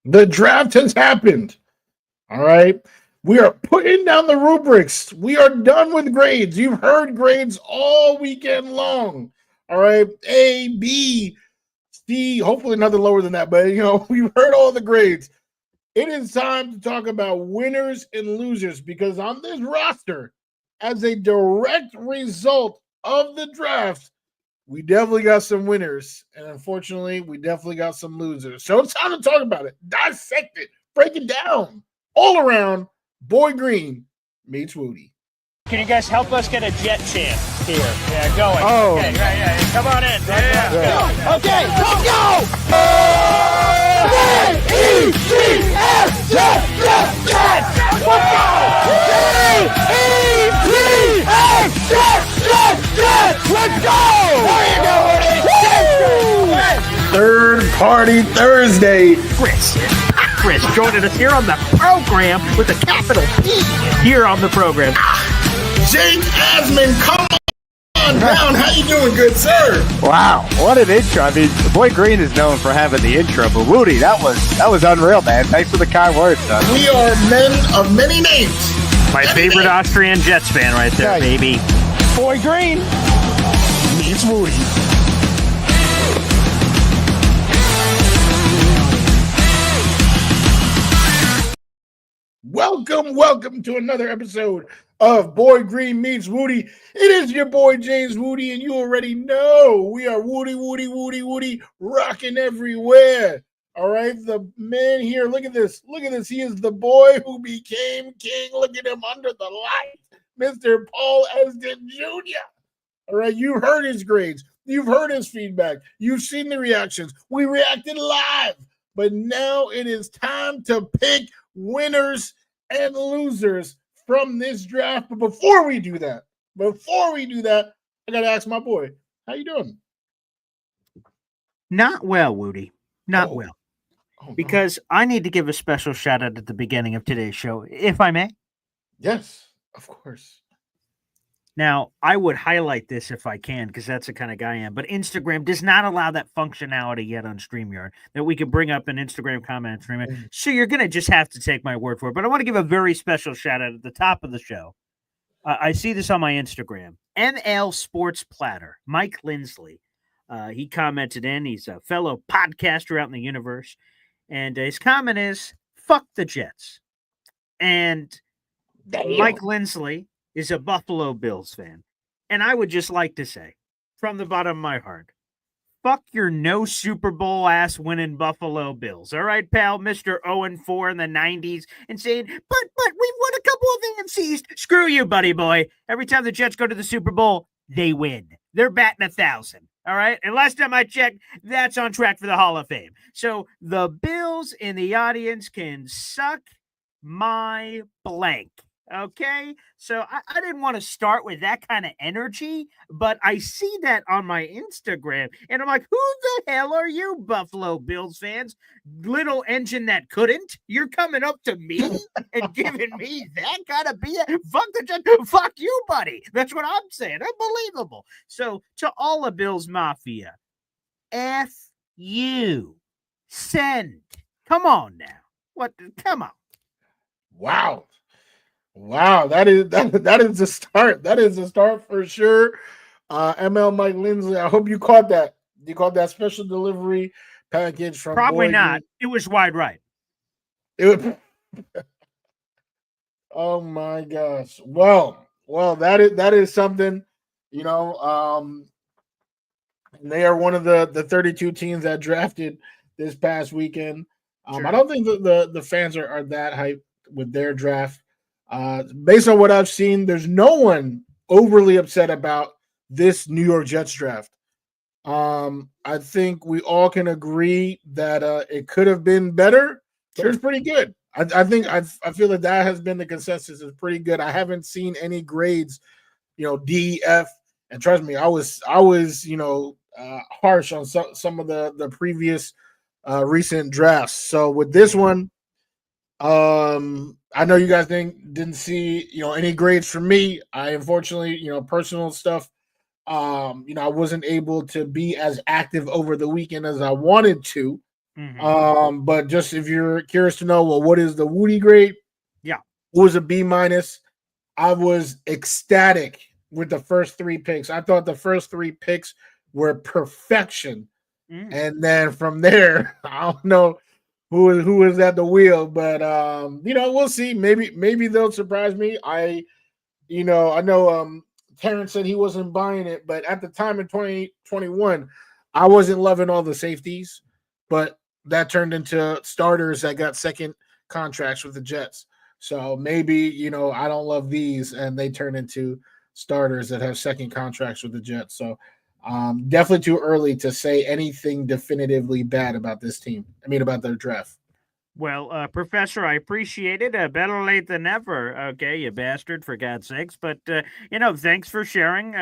The draft has happened. All right. We are putting down the rubrics. We are done with grades. You've heard grades all weekend long. All right. A, B, C, hopefully nothing lower than that, but we've heard all the grades. It is time to talk about winners and losers because on this roster, as a direct result of the draft, we definitely got some winners, and unfortunately, we definitely got some losers. So it's time to talk about it, dissect it, break it down. All around, Boy Green meets Woody. Can you guys help us get a jet chant here? Yeah, going. Oh. Okay, yeah. Come on in. Yeah. Okay, let's go! A-E-T-S, yes! Let's go! Let's go! There you go! Third Party Thursday. Chris joining us here on the program with a capital P here on the program. Jake Asman, come on down. How you doing, good sir? Wow, what an intro. I mean, Boy Green is known for having the intro, but Woody, that was unreal, man. Thanks for the kind words, son. We are men of many names. My favorite Austrian Jets fan right there, baby. Boy Green Meets Woody. Welcome to another episode of Boy Green Meets Woody. It is your boy James Woody, and you already know we are Woody, rocking everywhere. All right, the man here, look at this. He is the boy who became king. Look at him under the light, Mr. Paul Esden Jr. All right, you heard his grades. You've heard his feedback. You've seen the reactions. We reacted live, but now it is time to pick winners and losers from this draft. But before we do that, I gotta ask my boy, how you doing? Not well, Woody. Not well. Because I need to give a special shout out at the beginning of today's show, if I may. Yes, of course. Now, I would highlight this if I can, because that's the kind of guy I am. But Instagram does not allow that functionality yet on StreamYard that we can bring up an Instagram comment on StreamYard. So you're going to just have to take my word for it. But I want to give a very special shout out at the top of the show. I see this on my Instagram. NL Sports Platter, Mike Lindsley. He commented in. He's a fellow podcaster out in the universe. And his comment is, fuck the Jets. And Mike Lindsley is a Buffalo Bills fan. And I would just like to say, from the bottom of my heart, fuck your no Super Bowl ass winning Buffalo Bills. All right, pal, Mr. 0-4 in the 90s and saying, but we've won a couple of AFCs. Screw you, buddy boy. Every time the Jets go to the Super Bowl, they win. They're batting 1,000. All right. And last time I checked, that's on track for the Hall of Fame. So the Bills in the audience can suck my blank. Okay, so I didn't want to start with that kind of energy, but I see that on my Instagram, and I'm like, who the hell are you, Buffalo Bills fans? Little engine that couldn't? You're coming up to me and giving me that kind of BS? Fuck the Jets. Fuck you, buddy. That's what I'm saying. Unbelievable. So to all the Bills Mafia, F you. Send. Come on now. What? Come on. Wow, that is the start. That is the start for sure. ML Mike Lindsley, I hope you caught that. You caught that special delivery package from Probably not. It was wide right. Oh my gosh. Well, that is something, and they are one of the 32 teams that drafted this past weekend. Sure. I don't think the fans are that hyped with their draft. Based on what I've seen, there's no one overly upset about this New York Jets draft. I think we all can agree that it could have been better, but it's pretty good. I feel that has been the consensus. Is pretty good. I haven't seen any grades, D, F, and trust me, I was harsh on some of the previous recent drafts. So with this one, I know you guys didn't see any grades from me. I unfortunately personal stuff. I wasn't able to be as active over the weekend as I wanted to. But just if you're curious to know, well, what is the Woody grade? Yeah. It was a B-. I was ecstatic with the first 3 picks. I thought the first 3 picks were perfection. And then from there, I don't know who is at the wheel, but we'll see. Maybe they'll surprise me. I know Terrence said he wasn't buying it, but at the time in 2021, I wasn't loving all the safeties, but that turned into starters that got second contracts with the Jets. So maybe, I don't love these and they turn into starters that have second contracts with the Jets. So definitely too early to say anything definitively bad about this team. About their draft. Well, Professor, I appreciate it. Better late than never. Okay, you bastard, for God's sakes. But, thanks for sharing.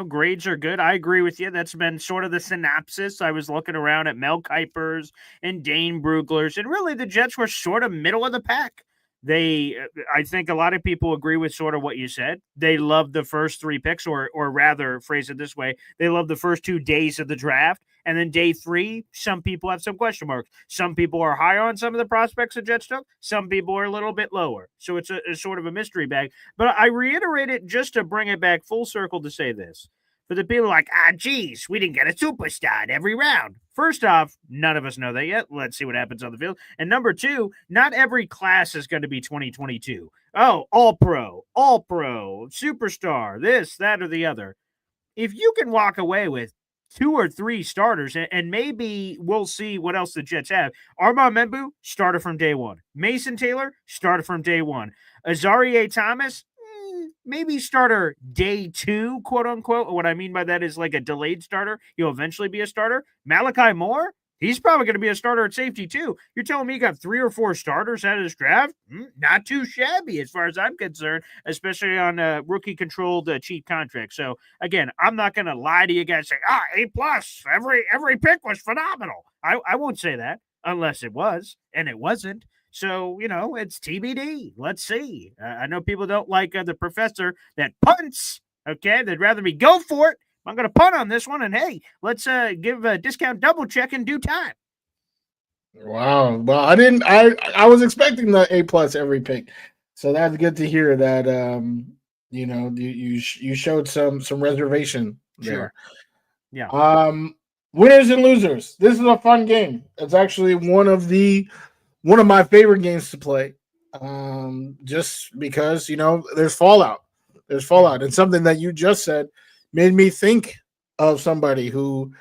Grades are good. I agree with you. That's been sort of the synopsis. I was looking around at Mel Kiper's and Dane Brugler's, and really the Jets were sort of middle of the pack. I think a lot of people agree with sort of what you said. They love the first 3 picks, or rather, phrase it this way, they love the first 2 days of the draft. And then day 3, some people have some question marks. Some people are higher on some of the prospects the Jets took. Some people are a little bit lower. So it's a sort of a mystery bag. But I reiterate it just to bring it back full circle to say this. For the people like, geez, we didn't get a superstar in every round. First off, none of us know that yet. Let's see what happens on the field. And number 2, not every class is going to be 2022. Oh, all-pro, superstar, this, that, or the other. If you can walk away with 2 or 3 starters, and maybe we'll see what else the Jets have. Armand Membu, starter from day 1. Mason Taylor, starter from day 1. Azareye'h Thomas, maybe starter day 2, quote unquote. What I mean by that is like a delayed starter. He'll eventually be a starter. Malachi Moore, he's probably going to be a starter at safety too. You're telling me you got 3 or 4 starters out of this draft? Not too shabby as far as I'm concerned, especially on a rookie-controlled cheap contract. So again, I'm not going to lie to you guys and say, A+. Every pick was phenomenal. I won't say that unless it was, and it wasn't. So, it's TBD. Let's see. I know people don't like the professor that punts. Okay, they'd rather me go for it. I'm going to punt on this one, and hey, let's give a discount double check in due time. Wow. Well, I was expecting the A+ every pick, so that's good to hear that. You showed some reservation there. Sure. Yeah. Winners and losers. This is a fun game. It's actually one of my favorite games to play. Just because there's fallout. And something that you just said made me think of somebody who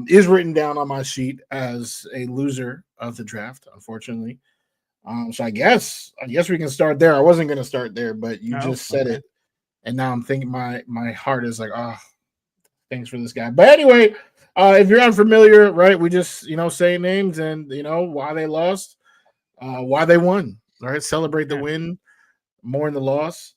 is written down on my sheet as a loser of the draft, unfortunately. So I guess we can start there. I wasn't going to start there, but you just said it, and now I'm thinking my heart is like, thanks for this guy. But anyway, if you're unfamiliar, right, we just say names and why they lost, why they won. All right, celebrate the win more than the loss.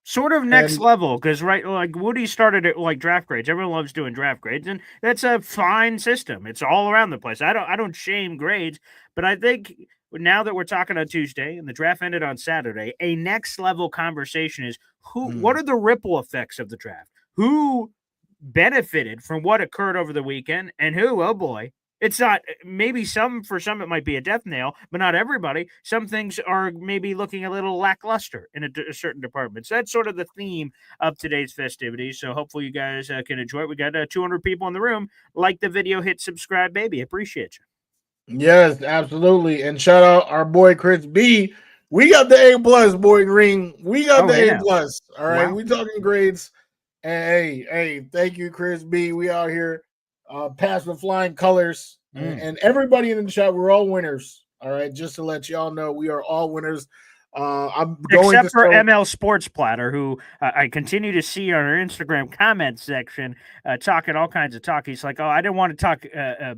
Sort of next level, because like Woody started it like draft grades. Everyone loves doing draft grades, and that's a fine system. It's all around the place. I don't shame grades, but I think now that we're talking on Tuesday and the draft ended on Saturday, a next level conversation is what are the ripple effects of the draft? Who benefited from what occurred over the weekend, and who, oh boy. It's not, maybe for some it might be a death nail, but not everybody. Some things are maybe looking a little lackluster in a certain department. So that's sort of the theme of today's festivities. So hopefully you guys can enjoy it. We got 200 people in the room. Like the video, hit subscribe, baby. Appreciate you. Yes, absolutely. And shout out our boy Chris B. We got the A+, boy Green. We got the A+. All right, we talking grades. And hey, thank you, Chris B. We out here. Pass with flying colors, and everybody in the chat, we're all winners. All right, just to let y'all know, we are all winners. I'm going except for ML Sports Platter, who I continue to see on our Instagram comment section talking all kinds of talk. He's like, I didn't want to talk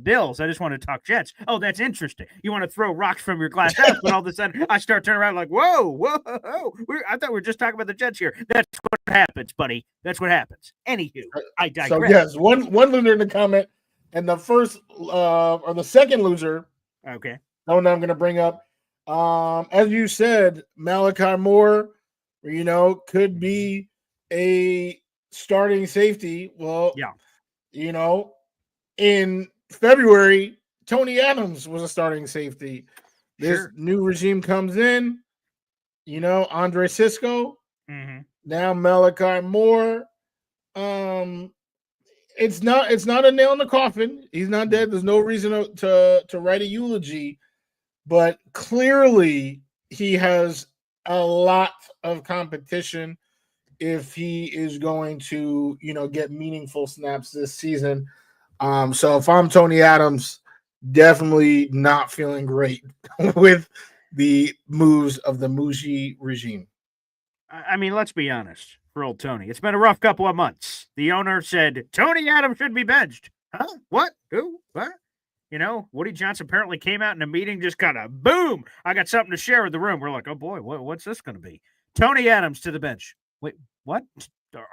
Bills. I just want to talk Jets. Oh, that's interesting. You want to throw rocks from your glass house, but all of a sudden I start turning around like, whoa. I thought we were just talking about the Jets here. That's what happens, buddy. That's what happens. Anywho, I digress. So, yes, one loser in the comment, and the first or the second loser. Okay. No one I'm going to bring up. As you said, Malachi Moore, could be a starting safety. Well, yeah, in February, Tony Adams was a starting safety. This Sure. new regime comes in, Andre Cisco, Mm-hmm. now Malachi Moore. It's not a nail in the coffin. He's not dead. There's no reason to write a eulogy, but clearly he has a lot of competition if he is going to, get meaningful snaps this season. So if I'm Tony Adams, definitely not feeling great with the moves of the Muji regime. I mean, let's be honest. For old Tony, it's been a rough couple of months. The owner said Tony Adams should be benched. Huh? What? Who? What? Woody Johnson apparently came out in a meeting, just kind of boom. I got something to share with the room. We're like, oh boy, what's this going to be? Tony Adams to the bench. Wait, what?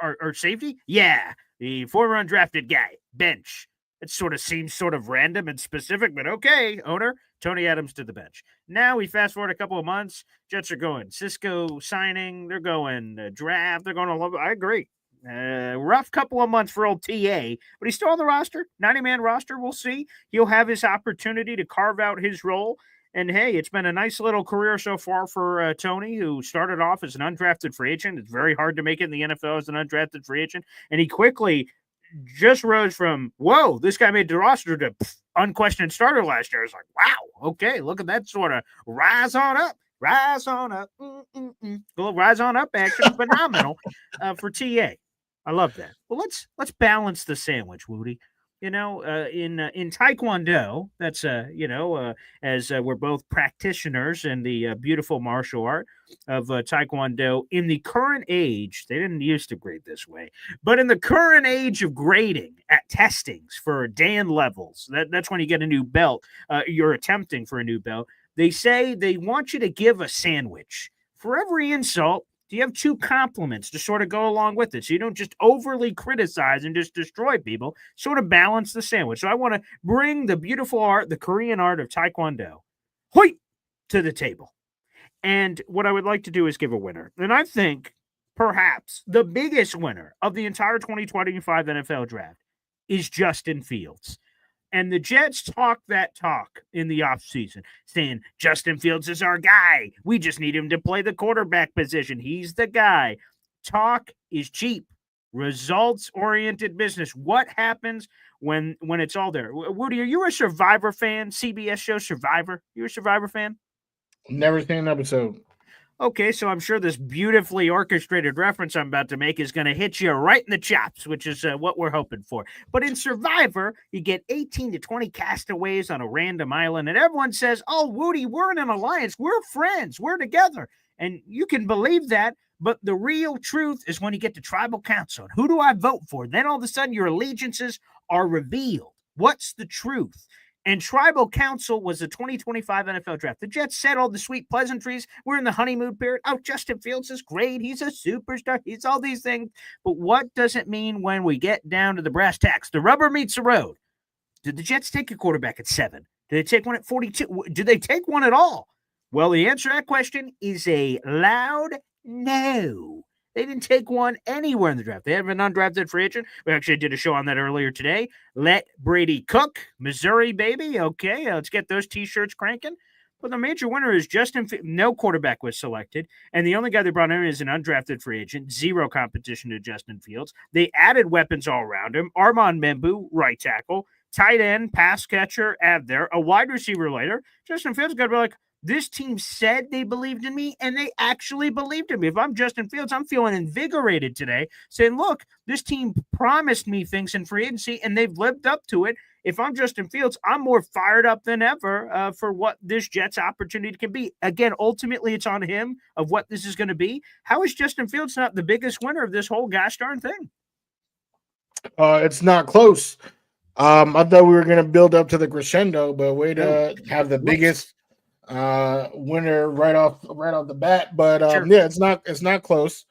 Or safety? Yeah, the former undrafted guy, bench. It sort of seems sort of random and specific, but okay, owner. Tony Adams to the bench. Now we fast forward a couple of months. Jets are going Cisco signing. They're going draft. They're going to love. I agree. Rough couple of months for old TA, but he's still on the roster, 90-man roster. We'll see. He'll have his opportunity to carve out his role. And hey, it's been a nice little career so far for Tony, who started off as an undrafted free agent. It's very hard to make it in the NFL as an undrafted free agent. And he quickly just rose from, whoa, this guy made the roster to unquestioned starter last year. It's like, wow, okay, look at that sort of rise on up. A little rise on up action, phenomenal for TA. I love that. Well, let's balance the sandwich, Woody. In Taekwondo, that's as we're both practitioners in the beautiful martial art of Taekwondo. In the current age, they didn't used to grade this way, but in the current age of grading at testings for Dan levels, that's when you get a new belt. You're attempting for a new belt. They say they want you to give a sandwich for every insult. Do you have two compliments to sort of go along with it? So you don't just overly criticize and just destroy people, sort of balance the sandwich. So I want to bring the beautiful art, the Korean art of Taekwondo, to the table. And what I would like to do is give a winner. And I think perhaps the biggest winner of the entire 2025 NFL draft is Justin Fields. And the Jets talk that talk in the offseason, saying, Justin Fields is our guy. We just need him to play the quarterback position. He's the guy. Talk is cheap. Results-oriented business. What happens when it's all there? Woody, are you a Survivor fan? CBS show Survivor? You a Survivor fan? Never seen an episode. Okay, so I'm sure this beautifully orchestrated reference I'm about to make is going to hit you right in the chops, which is what we're hoping for. But in Survivor, you get 18 to 20 castaways on a random island, and everyone says, oh, Woody, we're in an alliance. We're friends. We're together. And you can believe that, but the real truth is when you get to tribal council. Who do I vote for? Then all of a sudden your allegiances are revealed. What's the truth? And tribal council was the 2025 NFL draft. The Jets said all the sweet pleasantries. We're in the honeymoon period. Oh, Justin Fields is great. He's a superstar. He's all these things. But what does it mean when we get down to the brass tacks? The rubber meets the road. Did the Jets take a quarterback at 7? Did they take one at 42? Did they take one at all? Well, the answer to that question is a loud no. They didn't take one anywhere in the draft. They have an undrafted free agent. We actually did a show on that earlier today. Let Brady cook. Missouri, baby. Okay, let's get those T-shirts cranking. But the major winner is Justin Fields. No quarterback was selected. And the only guy they brought in is an undrafted free agent. Zero competition to Justin Fields. They added weapons all around him. Armand Membu, right tackle. Tight end, pass catcher, add there. A wide receiver later. Justin Fields got to be like, this team said they believed in me, and they actually believed in me. If I'm Justin Fields, I'm feeling invigorated today, saying, look, this team promised me things in free agency, and they've lived up to it. If I'm Justin Fields, I'm more fired up than ever for what this Jets opportunity can be. Again, ultimately, it's on him of what this is going to be. How is Justin Fields not the biggest winner of this whole gosh darn thing? It's not close. I thought we were going to build up to the crescendo, but way to have the biggest winner right off the bat. But Sure. Yeah, it's not close.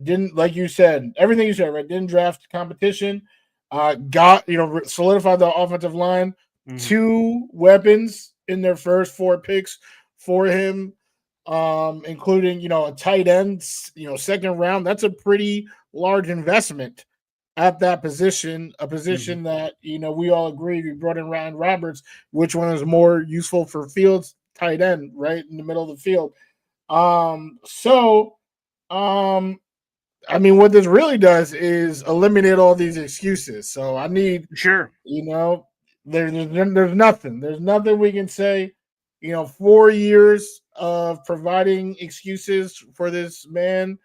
Didn't, like you said, everything you said, right? Didn't draft competition. Got, solidified the offensive line. Mm-hmm. 2 weapons in their first 4 picks for him, including, a tight end, second round. That's a pretty large investment at that position, a position that, we all agree we brought in Ryan Roberts, which one is more useful for Fields, tight end, right in the middle of the field. I mean, what this really does is eliminate all these excuses. So I need, Sure. there's nothing. There's nothing we can say. 4 years of providing excuses for this man.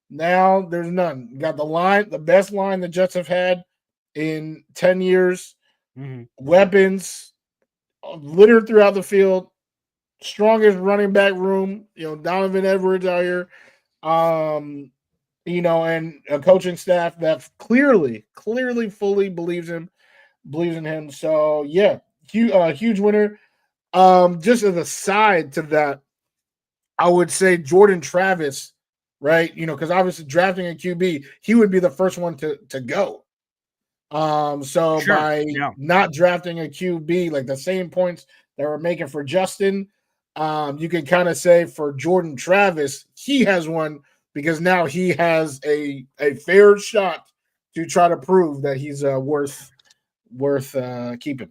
Now there's none. You got the best line the Jets have had in 10 years. Weapons littered throughout the field. Strongest running back room. Donovan Edwards out here. And a coaching staff that clearly, fully believes in him. So yeah, huge winner. Just as a side to that, I would say Jordan Travis, right? Because obviously drafting a QB, he would be the first one to go. So Sure, by yeah. not drafting a QB, like the same points that we're making for Justin, you can kind of say for Jordan Travis, he has one because now he has a fair shot to try to prove that he's worth keeping.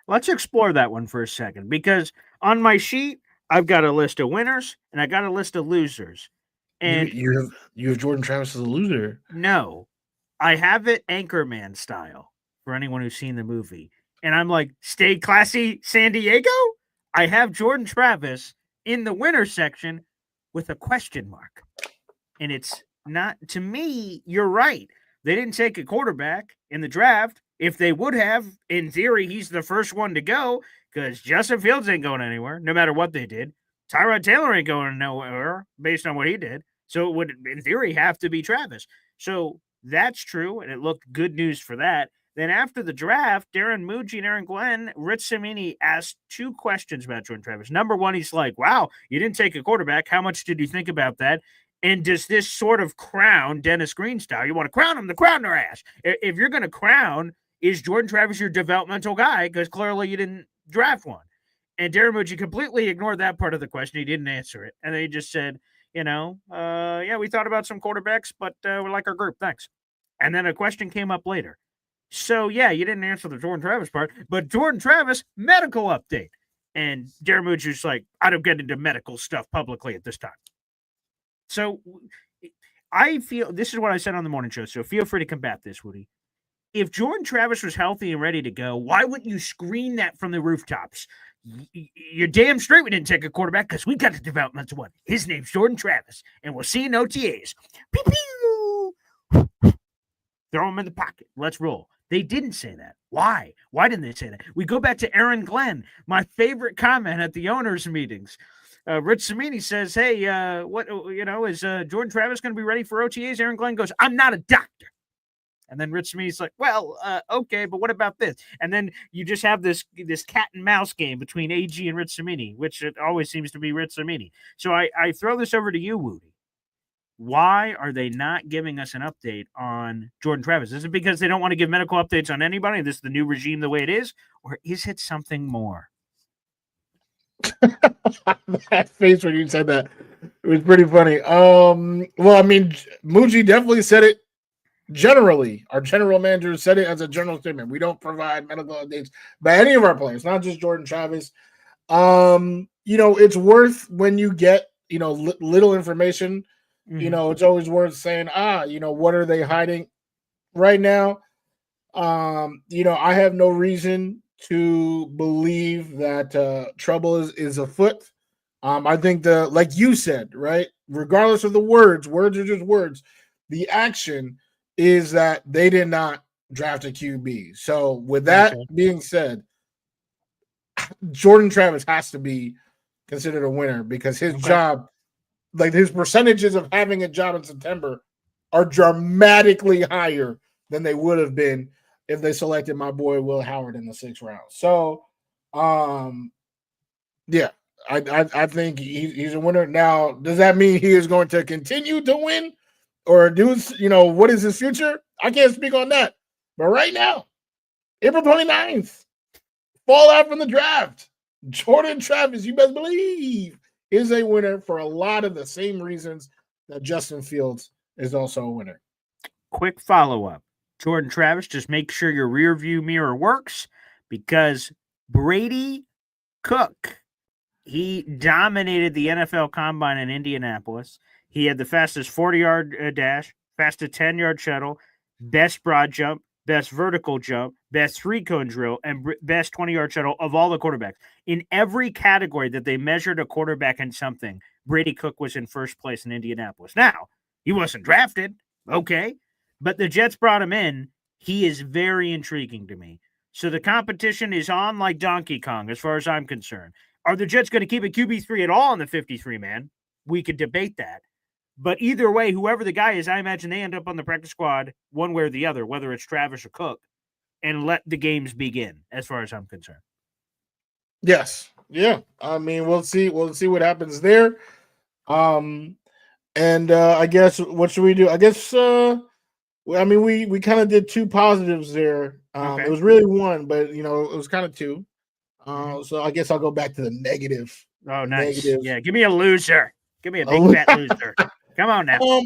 Let's explore that one for a second, because on my sheet, I've got a list of winners and I got a list of losers. And you have Jordan Travis as a loser. no, I have it Anchorman style for anyone who's seen the movie. And I'm like, stay classy, San Diego? I have Jordan Travis in the winner section with a question mark. And it's not, to me, you're right. They didn't take a quarterback in the draft. If they would have, in theory, he's the first one to go because Justin Fields ain't going anywhere, no matter what they did. Tyrod Taylor ain't going nowhere based on what he did. So it would, in theory, have to be Travis. So that's true, and it looked good news for that. Then after the draft, Darren Muji and Aaron Glenn, Rich Cimini asked 2 questions about Jordan Travis. Number one, he's like, wow, you didn't take a quarterback. How much did you think about that? And does this sort of crown Dennis Green style? You want to crown him, the crown their ass. If you're going to crown, is Jordan Travis your developmental guy? Because clearly you didn't draft one. And Darren Muji completely ignored that part of the question. He didn't answer it. And they just said, yeah, we thought about some quarterbacks, but we like our group. Thanks. And then a question came up later. So, yeah, you didn't answer the Jordan Travis part, but Jordan Travis, medical update. And Darren Muji's like, I don't get into medical stuff publicly at this time. So I feel, this is what I said on the morning show, so feel free to combat this, Woody. If Jordan Travis was healthy and ready to go, why wouldn't you scream that from the rooftops? You're damn straight we didn't take a quarterback because we got the developmental one. His name's Jordan Travis, and we'll see you in OTAs. Pew-pew! Throw him in the pocket. Let's roll. They didn't say that. Why? Why didn't they say that? We go back to Aaron Glenn, my favorite comment at the owners' meetings. Rich Cimini says, hey, is Jordan Travis going to be ready for OTAs? Aaron Glenn goes, I'm not a doctor. And then Rich Cimini's like, well, okay, but what about this? And then you just have this cat and mouse game between AG and Rich Cimini, which it always seems to be Rich Cimini. So I throw this over to you, Woody. Why are they not giving us an update on Jordan Travis? Is it because they don't want to give medical updates on anybody? This is the new regime the way it is? Or is it something more? That face when you said that, it was pretty funny. Well, I mean, Muji definitely said it generally. Our general manager said it as a general statement. We don't provide medical updates by any of our players, not just Jordan Travis. It's worth when you get, little information. Mm-hmm. It's always worth saying, what are they hiding right now? I have no reason to believe that trouble is afoot. I think like you said, right? Regardless of the words are just words. The action is that they did not draft a QB. So with that being said, Jordan Travis has to be considered a winner because his job, like his percentages of having a job in September are dramatically higher than they would have been if they selected my boy Will Howard in the 6th round. So, yeah, I think he's a winner. Now, does that mean he is going to continue to win or what is his future? I can't speak on that. But right now, April 29th, fallout from the draft. Jordan Travis, you best believe, is a winner for a lot of the same reasons that Justin Fields is also a winner. Quick follow-up. Jordan Travis, just make sure your rear view mirror works because Brady Cook, he dominated the NFL Combine in Indianapolis. He had the fastest 40-yard dash, fastest 10-yard shuttle, best broad jump, best vertical jump, best three-cone drill, and best 20-yard shuttle of all the quarterbacks. In every category that they measured a quarterback in something, Brady Cook was in first place in Indianapolis. Now, he wasn't drafted, okay, but the Jets brought him in. He is very intriguing to me. So the competition is on like Donkey Kong, as far as I'm concerned. Are the Jets going to keep a QB3 at all in the 53 man? We could debate that. But either way, whoever the guy is, I imagine they end up on the practice squad one way or the other, whether it's Travis or Cook, and let the games begin, as far as I'm concerned. Yes. Yeah. I mean, we'll see. We'll see what happens there. And I guess what should we do? I guess I mean we kind of did two positives there. Okay. It was really one, but it was kind of two. So I guess I'll go back to the negative. Oh, nice. Negative. Yeah, give me a loser. Give me a big fat loser. Come on now. Well,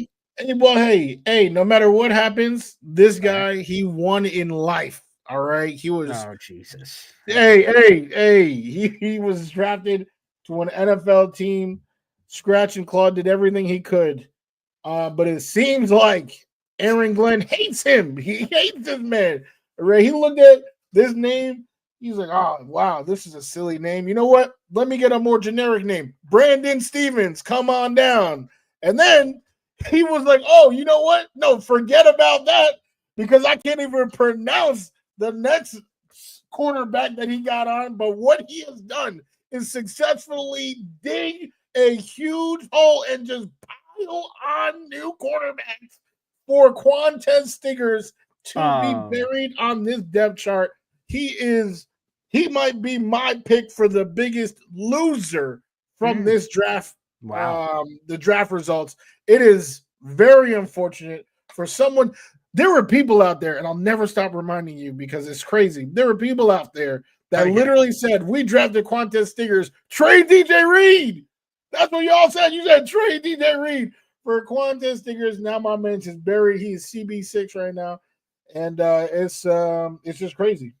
hey, no matter what happens, this guy, he won in life. All right. He was Jesus. Hey. He was drafted to an NFL team, scratch and claw, did everything he could. But it seems like Aaron Glenn hates him. He hates this man. Right? He looked at this name. He's like, oh, wow, this is a silly name. You know what? Let me get a more generic name. Brandon Stevens, come on down. And then he was like, oh, you know what? No, forget about that because I can't even pronounce the next cornerback that he got on. But what he has done is successfully dig a huge hole and just pile on new quarterbacks for Quantez Stiggers to be buried on this depth chart. He might be my pick for the biggest loser from this draft. Wow. The draft results. It is very unfortunate for someone. There were people out there, and I'll never stop reminding you because it's crazy. There were people out there that literally said, we drafted Quantez Stiggers, trade DJ Reed. That's what y'all said. You said trade DJ Reed for Quantez Stiggers. Now my man's is buried. He's CB6 right now. And it's just crazy.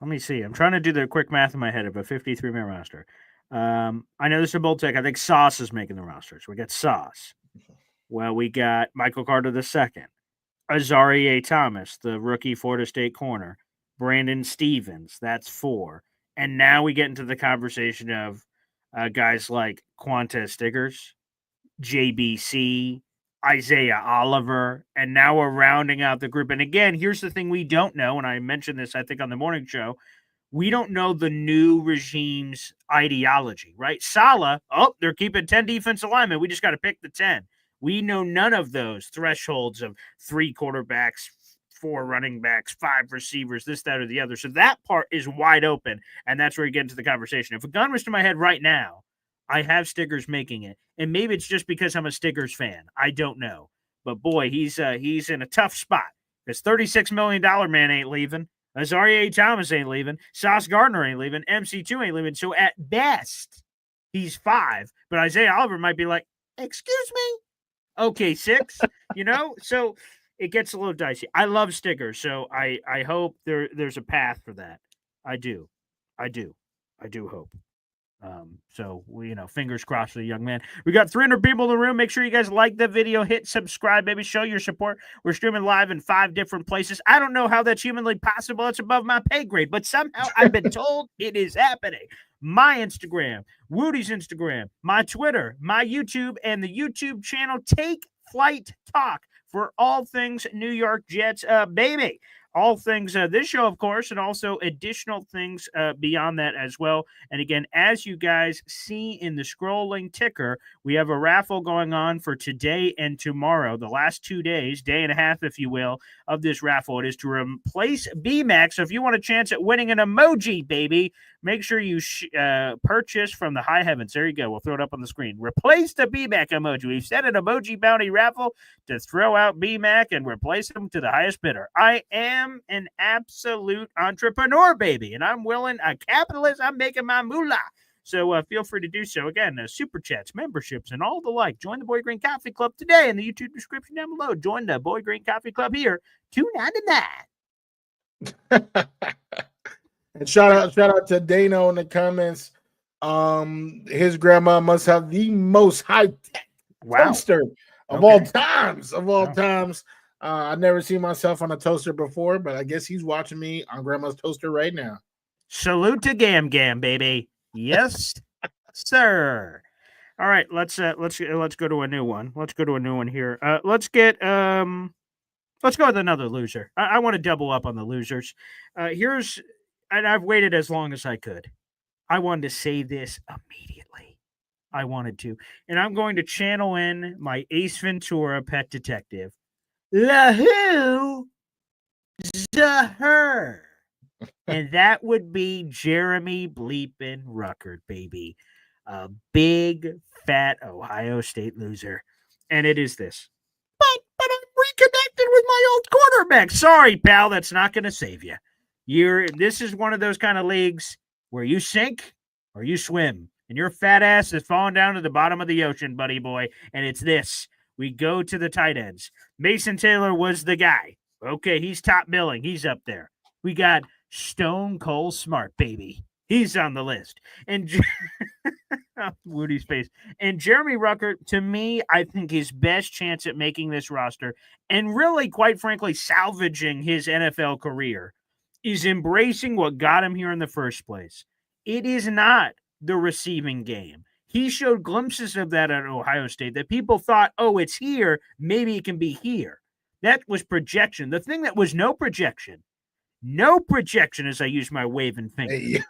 Let me see. I'm trying to do the quick math in my head of a 53-man roster. I know this is a bold take. I think Sauce is making the roster. So we got Sauce. Well, we got Michael Carter II, Azareye'h Thomas, the rookie Florida State corner, Brandon Stevens. That's 4. And now we get into the conversation of guys like Quantez Stiggers, JBC, Isaiah Oliver, and now we're rounding out the group. And again, here's the thing we don't know, and I mentioned this, I think, on the morning show. We don't know the new regime's ideology, right? Saleh, they're keeping 10 defensive linemen. We just got to pick the 10. We know none of those thresholds of 3 quarterbacks, 4 running backs, 5 receivers, this, that, or the other. So that part is wide open, and that's where we get into the conversation. If a gun was to my head right now, I have Stiggers making it, and maybe it's just because I'm a Stiggers fan. I don't know, but boy, he's in a tough spot. This $36 million man ain't leaving. Azareye'h Thomas ain't leaving. Sauce Gardner ain't leaving. MC2 ain't leaving. So at best, he's 5. But Isaiah Oliver might be like, "Excuse me, okay, 6." So it gets a little dicey. I love Stiggers, so I hope there's a path for that. I do hope. So we, fingers crossed for the young man. We got 300 people in the room. Make sure you guys like the video, hit subscribe, baby. Show your support. We're streaming live in 5 different places. I don't know how that's humanly possible. It's above my pay grade, but somehow I've been told it is happening. My Instagram, Woody's Instagram, my Twitter, my YouTube, and the YouTube channel Take Flight Talk for all things New York Jets, baby. All things this show, of course, and also additional things beyond that as well. And again, as you guys see in the scrolling ticker, we have a raffle going on for today and tomorrow, the last 2 days, day and a half, if you will, of this raffle. It is to replace BMAC. So if you want a chance at winning an emoji, baby, make sure you purchase from the high heavens. There you go. We'll throw it up on the screen. Replace the BMAC emoji. We've set an emoji bounty raffle to throw out BMAC and replace him to the highest bidder. I am an absolute entrepreneur, baby, and I'm a capitalist. I'm making my moolah. So feel free to do so. Again, super chats, memberships, and all the like. Join the Boy Green Coffee Club today in the YouTube description down below. Join the Boy Green Coffee Club here, $2.99. And shout out to Dano in the comments. His grandma must have the most high-tech toaster of all times. I've never seen myself on a toaster before, but I guess he's watching me on grandma's toaster right now. Salute to Gam Gam, baby. Yes, sir. All right, let's go to a new one. Let's go to a new one here. Let's go with another loser. I want to double up on the losers. And I've waited as long as I could. I wanted to say this immediately. I wanted to. And I'm going to channel in my Ace Ventura pet detective. The who? The her. And that would be Jeremy Bleepin Ruckert, baby. A big, fat Ohio State loser. And it is this. But I'm reconnected with my old quarterback. Sorry, pal, that's not going to save you. This is one of those kind of leagues where you sink or you swim, and your fat ass is falling down to the bottom of the ocean, buddy boy. And it's this. We go to the tight ends. Mason Taylor was the guy. Okay, he's top billing. He's up there. We got Stone Cold Smart, baby. He's on the list. And Woody's face. And Jeremy Ruckert, to me, I think his best chance at making this roster and really, quite frankly, salvaging his NFL career is embracing what got him here in the first place. It is not the receiving game. He showed glimpses of that at Ohio State that people thought, oh, it's here. Maybe it can be here. That was projection. The thing that was no projection as I use my waving finger,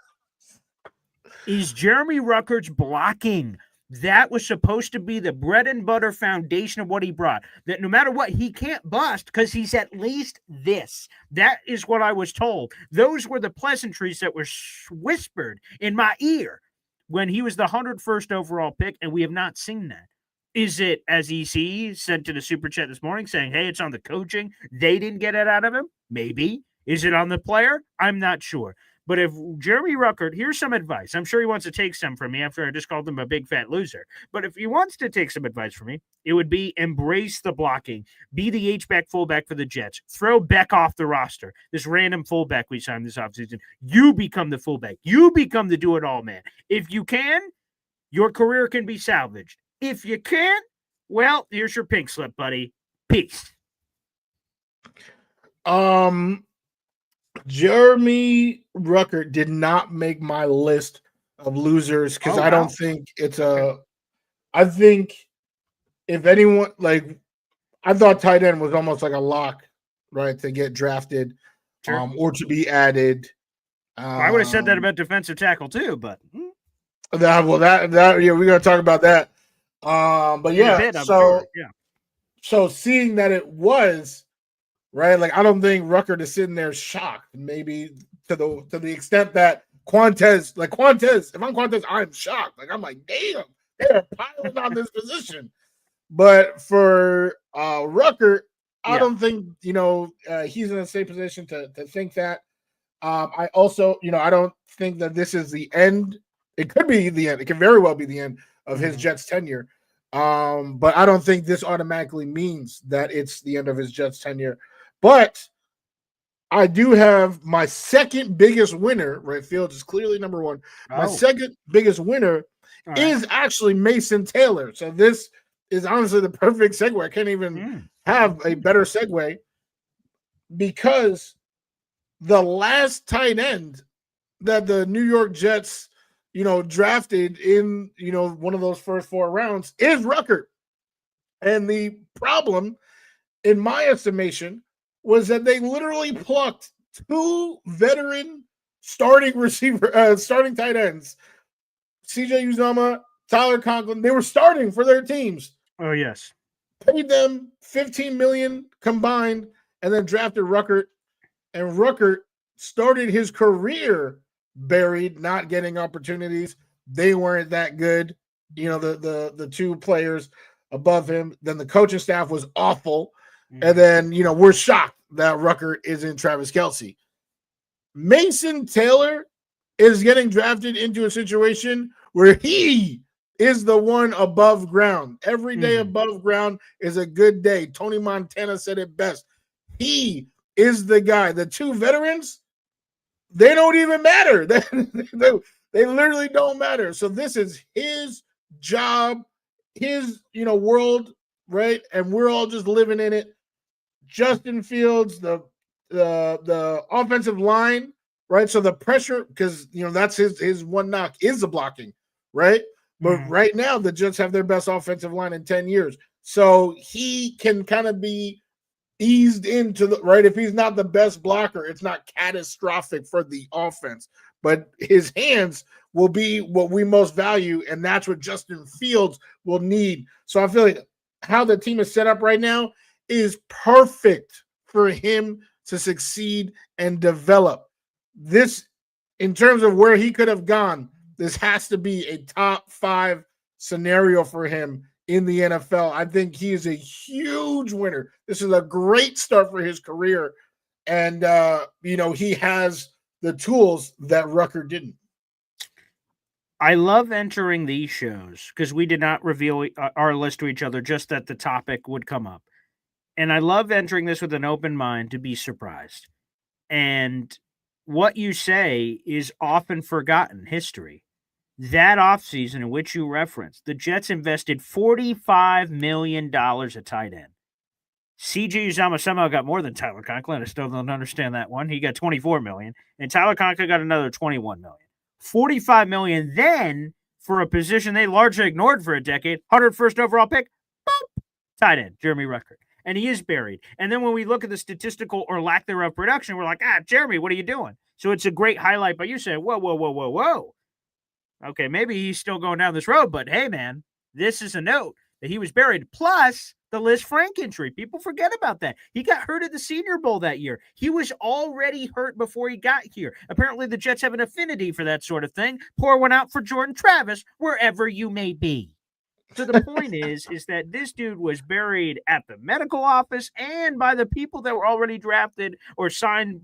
is Jeremy Ruckert's blocking. That was supposed to be the bread and butter foundation of what he brought. That no matter what, he can't bust because he's at least this. That is what I was told. Those were the pleasantries that were whispered in my ear when he was the 101st overall pick, and we have not seen that. Is it, as EC sent to the super chat this morning, saying, hey, it's on the coaching? They didn't get it out of him? Maybe. Is it on the player? I'm not sure. But if Jeremy Ruckert, here's some advice. I'm sure he wants to take some from me after I just called him a big fat loser. But if he wants to take some advice from me, it would be embrace the blocking. Be the H-back fullback for the Jets. Throw Beck off the roster. This random fullback we signed this offseason. You become the fullback. You become the do-it-all man. If you can, your career can be salvaged. If you can't, well, here's your pink slip, buddy. Peace. Jeremy Ruckert did not make my list of losers because I don't think it's I think if anyone, like, I thought tight end was almost like a lock, right, to get drafted, or to be added. I would have said that about defensive tackle too, but yeah, we're gonna talk about that. But yeah, so seeing that it was right, like, I don't think Ruckert is sitting there shocked, maybe to the extent that Quantez, if I'm Quantez, I'm shocked. Like, I'm like, damn, they're piling on this position. But for Ruckert, I don't think, he's in the same position to think that. I also, I don't think that this is the end. It could be the end. It could very well be the end of his Jets tenure. But I don't think this automatically means that it's the end of his Jets tenure. But I do have my second biggest winner, right? Fields is clearly number one. My second biggest winner is actually Mason Taylor. So this is honestly the perfect segue. I can't even have a better segue because the last tight end that the New York Jets, drafted in, one of those first 4 rounds is Ruckert. And the problem, in my estimation, was that they literally plucked 2 veteran starting tight ends, CJ Uzomah, Tyler Conklin. They were starting for their teams. Oh, yes. Paid them $15 million combined and then drafted Ruckert. And Ruckert started his career buried, not getting opportunities. They weren't that good. The 2 players above him. Then the coaching staff was awful. And then, we're shocked that Ruckert is in Travis Kelce. Mason Taylor is getting drafted into a situation where he is the one above ground. Every day above ground is a good day. Tony Montana said it best. He is the guy. The two veterans, they don't even matter. They literally don't matter. So this is his job, his world, right? And we're all just living in it. Justin Fields, the offensive line, right? So the pressure, because that's his one knock is the blocking, right? But right now the Jets have their best offensive line in 10 years. So he can kind of be eased into the right. If he's not the best blocker, it's not catastrophic for the offense, but his hands will be what we most value, and that's what Justin Fields will need. So I feel like how the team is set up right now is perfect for him to succeed and develop. This, in terms of where he could have gone, this has to be a top 5 scenario for him in the NFL. I think he is a huge winner. This is a great start for his career. And, he has the tools that Rucker didn't. I love entering these shows because we did not reveal our list to each other, just that the topic would come up. And I love entering this with an open mind to be surprised. And what you say is often forgotten history. That offseason in which you referenced, the Jets invested $45 million at tight end. CJ Uzomah somehow got more than Tyler Conklin. I still don't understand that one. He got $24 million, and Tyler Conklin got another $21 million. $45 million then for a position they largely ignored for a decade. 101st overall pick, boop, tight end, Jeremy Ruckert. And he is buried. And then when we look at the statistical or lack thereof production, we're like, Jeremy, what are you doing? So it's a great highlight by you saying, whoa. Okay, maybe he's still going down this road, but hey, man, this is a note that he was buried. Plus the Liz Frank injury. People forget about that. He got hurt at the Senior Bowl that year. He was already hurt before he got here. Apparently the Jets have an affinity for that sort of thing. Pour one out for Jordan Travis, wherever you may be. So the point is that this dude was buried at the medical office and by the people that were already drafted or signed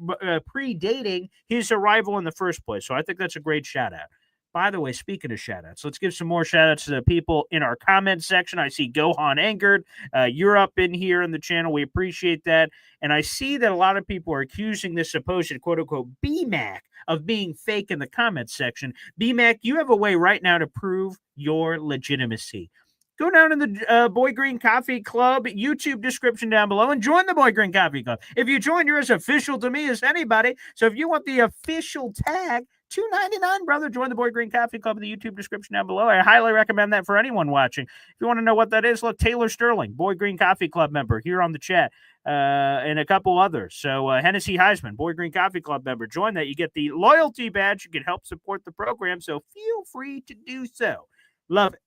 predating his arrival in the first place. So I think that's a great shout out. By the way, speaking of shout-outs, let's give some more shout-outs to the people in our comment section. I see Gohan Angered. You're up in here in the channel. We appreciate that. And I see that a lot of people are accusing this supposed quote-unquote BMAC of being fake in the comment section. BMAC, you have a way right now to prove your legitimacy. Go down in the Boy Green Coffee Club YouTube description down below and join the Boy Green Coffee Club. If you join, you're as official to me as anybody. So if you want the official tag, $2.99, brother. Join the Boy Green Coffee Club in the YouTube description down below. I highly recommend that for anyone watching. If you want to know what that is, look, Taylor Sterling, Boy Green Coffee Club member here on the chat, and a couple others. So Hennessy Heisman, Boy Green Coffee Club member. Join that. You get the loyalty badge. You can help support the program, so feel free to do so. Love it.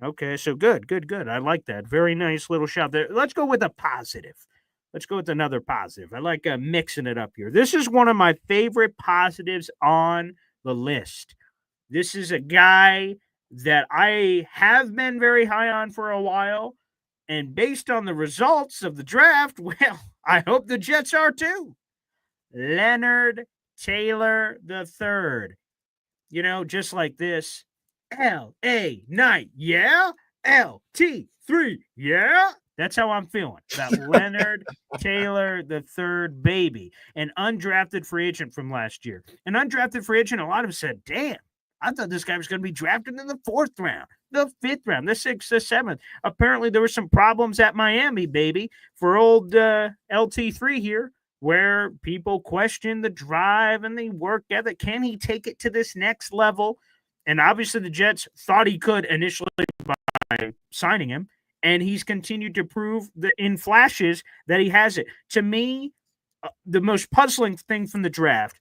Okay, so good. I like that. Very nice little shout there. Let's go with a positive. Let's go with another positive. I like mixing it up here. This is one of my favorite positives on the list. This is a guy that I have been very high on for a while. And based on the results of the draft, well, I hope the Jets are too. Leonard Taylor III. Just like this. L.A. Knight, yeah? LT3, yeah? That's how I'm feeling about Leonard Taylor III, baby. An undrafted free agent from last year. An undrafted free agent, a lot of them said, damn, I thought this guy was going to be drafted in the 4th round, the 5th round, the 6th, the 7th. Apparently, there were some problems at Miami, baby, for old LT3 here, where people question the drive and the work ethic. Can he take it to this next level? And obviously, the Jets thought he could initially by signing him. And he's continued to prove that in flashes that he has it. To me, the most puzzling thing from the draft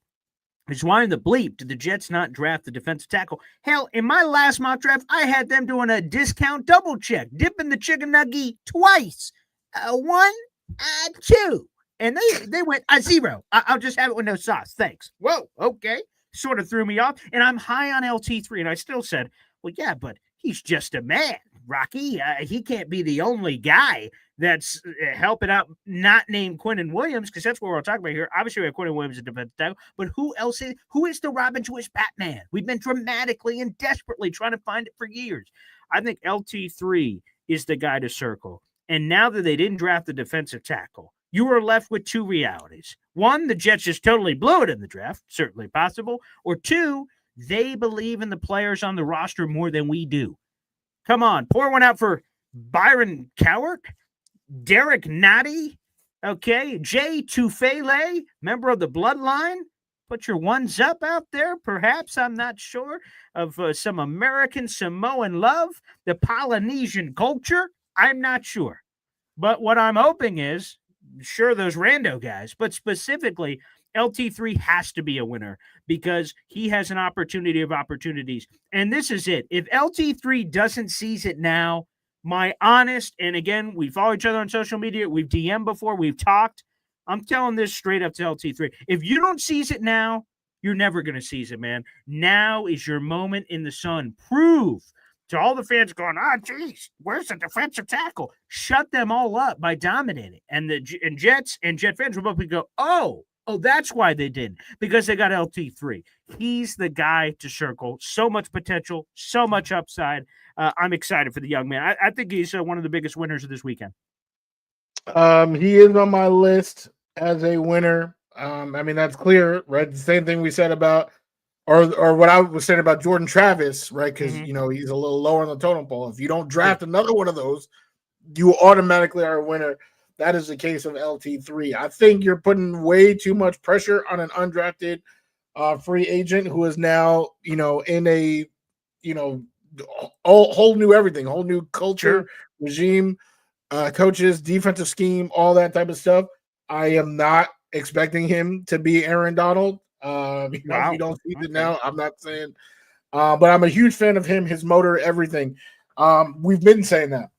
is why in the bleep did the Jets not draft the defensive tackle? Hell, in my last mock draft, I had them doing a discount double check, dipping the chicken nugget twice. 1, 2. And they went 0. I'll just have it with no sauce. Thanks. Whoa, okay. Sort of threw me off. And I'm high on LT3. And I still said, well, yeah, but he's just a man. Rocky, he can't be the only guy that's helping out, not named Quinnen Williams, because that's what we're talking about here. Obviously, we have Quinnen Williams at defensive tackle, but who is the Robin Jewish Batman? We've been dramatically and desperately trying to find it for years. I think LT3 is the guy to circle. And now that they didn't draft the defensive tackle, you are left with two realities. One, the Jets just totally blew it in the draft, certainly possible. Or two, they believe in the players on the roster more than we do. Come on, pour one out for Byron Cowart, Derek Nottie, okay, Jay Tufele, member of the Bloodline. Put your ones up out there, perhaps, I'm not sure, of some American Samoan love, the Polynesian culture. I'm not sure. But what I'm hoping is, sure, those rando guys, but specifically, LT3 has to be a winner because he has an opportunity of opportunities. And this is it. If LT3 doesn't seize it now, my honest, and again, we follow each other on social media, we've DM'd before, we've talked. I'm telling this straight up to LT3. If you don't seize it now, you're never going to seize it, man. Now is your moment in the sun. Prove to all the fans going, geez, where's the defensive tackle? Shut them all up by dominating. And Jets and Jet fans will both go, oh, that's why they didn't, because they got LT3. He's the guy to circle. So much potential, so much upside. I'm excited for the young man. I think he's one of the biggest winners of this weekend. He is on my list as a winner. I mean, that's clear, right? The same thing we said about, or what I was saying about Jordan Travis, right? Because, he's a little lower on the totem pole. If you don't draft another one of those, you automatically are a winner. That is the case of LT3. I think you're putting way too much pressure on an undrafted free agent who is now, in a, whole new everything, whole new culture, regime, coaches, defensive scheme, all that type of stuff. I am not expecting him to be Aaron Donald. If you don't see it now, I'm not saying, but I'm a huge fan of him, his motor, everything. We've been saying that.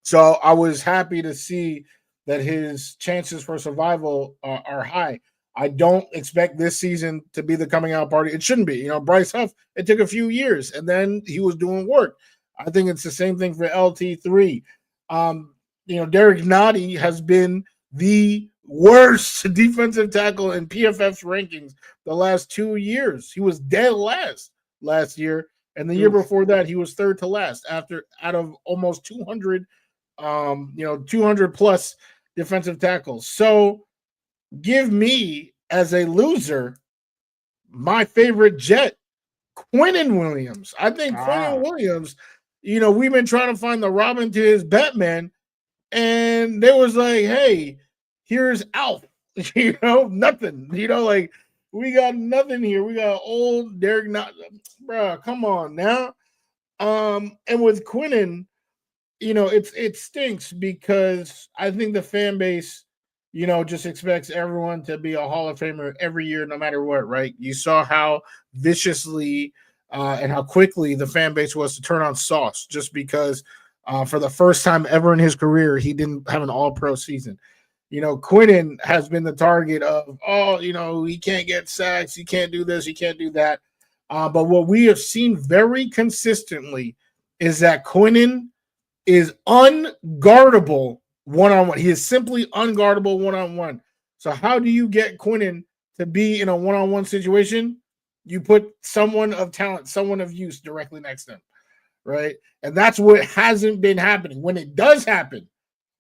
So I was happy to see that his chances for survival are high. I don't expect this season to be the coming out party. It shouldn't be. Bryce Huff, it took a few years, and then he was doing work. I think it's the same thing for LT3. Derek Nottie has been the worst defensive tackle in PFF's rankings the last 2 years. He was dead last year, and the year before that, he was third to last out of almost 200 plus defensive tackles. So give me, as a loser, my favorite Jet, Quinnen Williams. I think Quinnen Williams, we've been trying to find the Robin to his Batman, and they was like, hey, here's Alf. Nothing. We got nothing here. We got old Derek, bro, come on now. And with Quinnen, it stinks because I think the fan base, just expects everyone to be a Hall of Famer every year, no matter what, right? You saw how viciously and how quickly the fan base was to turn on Sauce just because for the first time ever in his career, he didn't have an all-pro season. Quinnen has been the target of, he can't get sacks, he can't do this, he can't do that. But what we have seen very consistently is that Quinnen is unguardable one-on-one. He is simply unguardable one-on-one. So how do you get Quinnen to be in a one-on-one situation? You put someone of talent, someone of use directly next to him, right? And that's what hasn't been happening. When it does happen,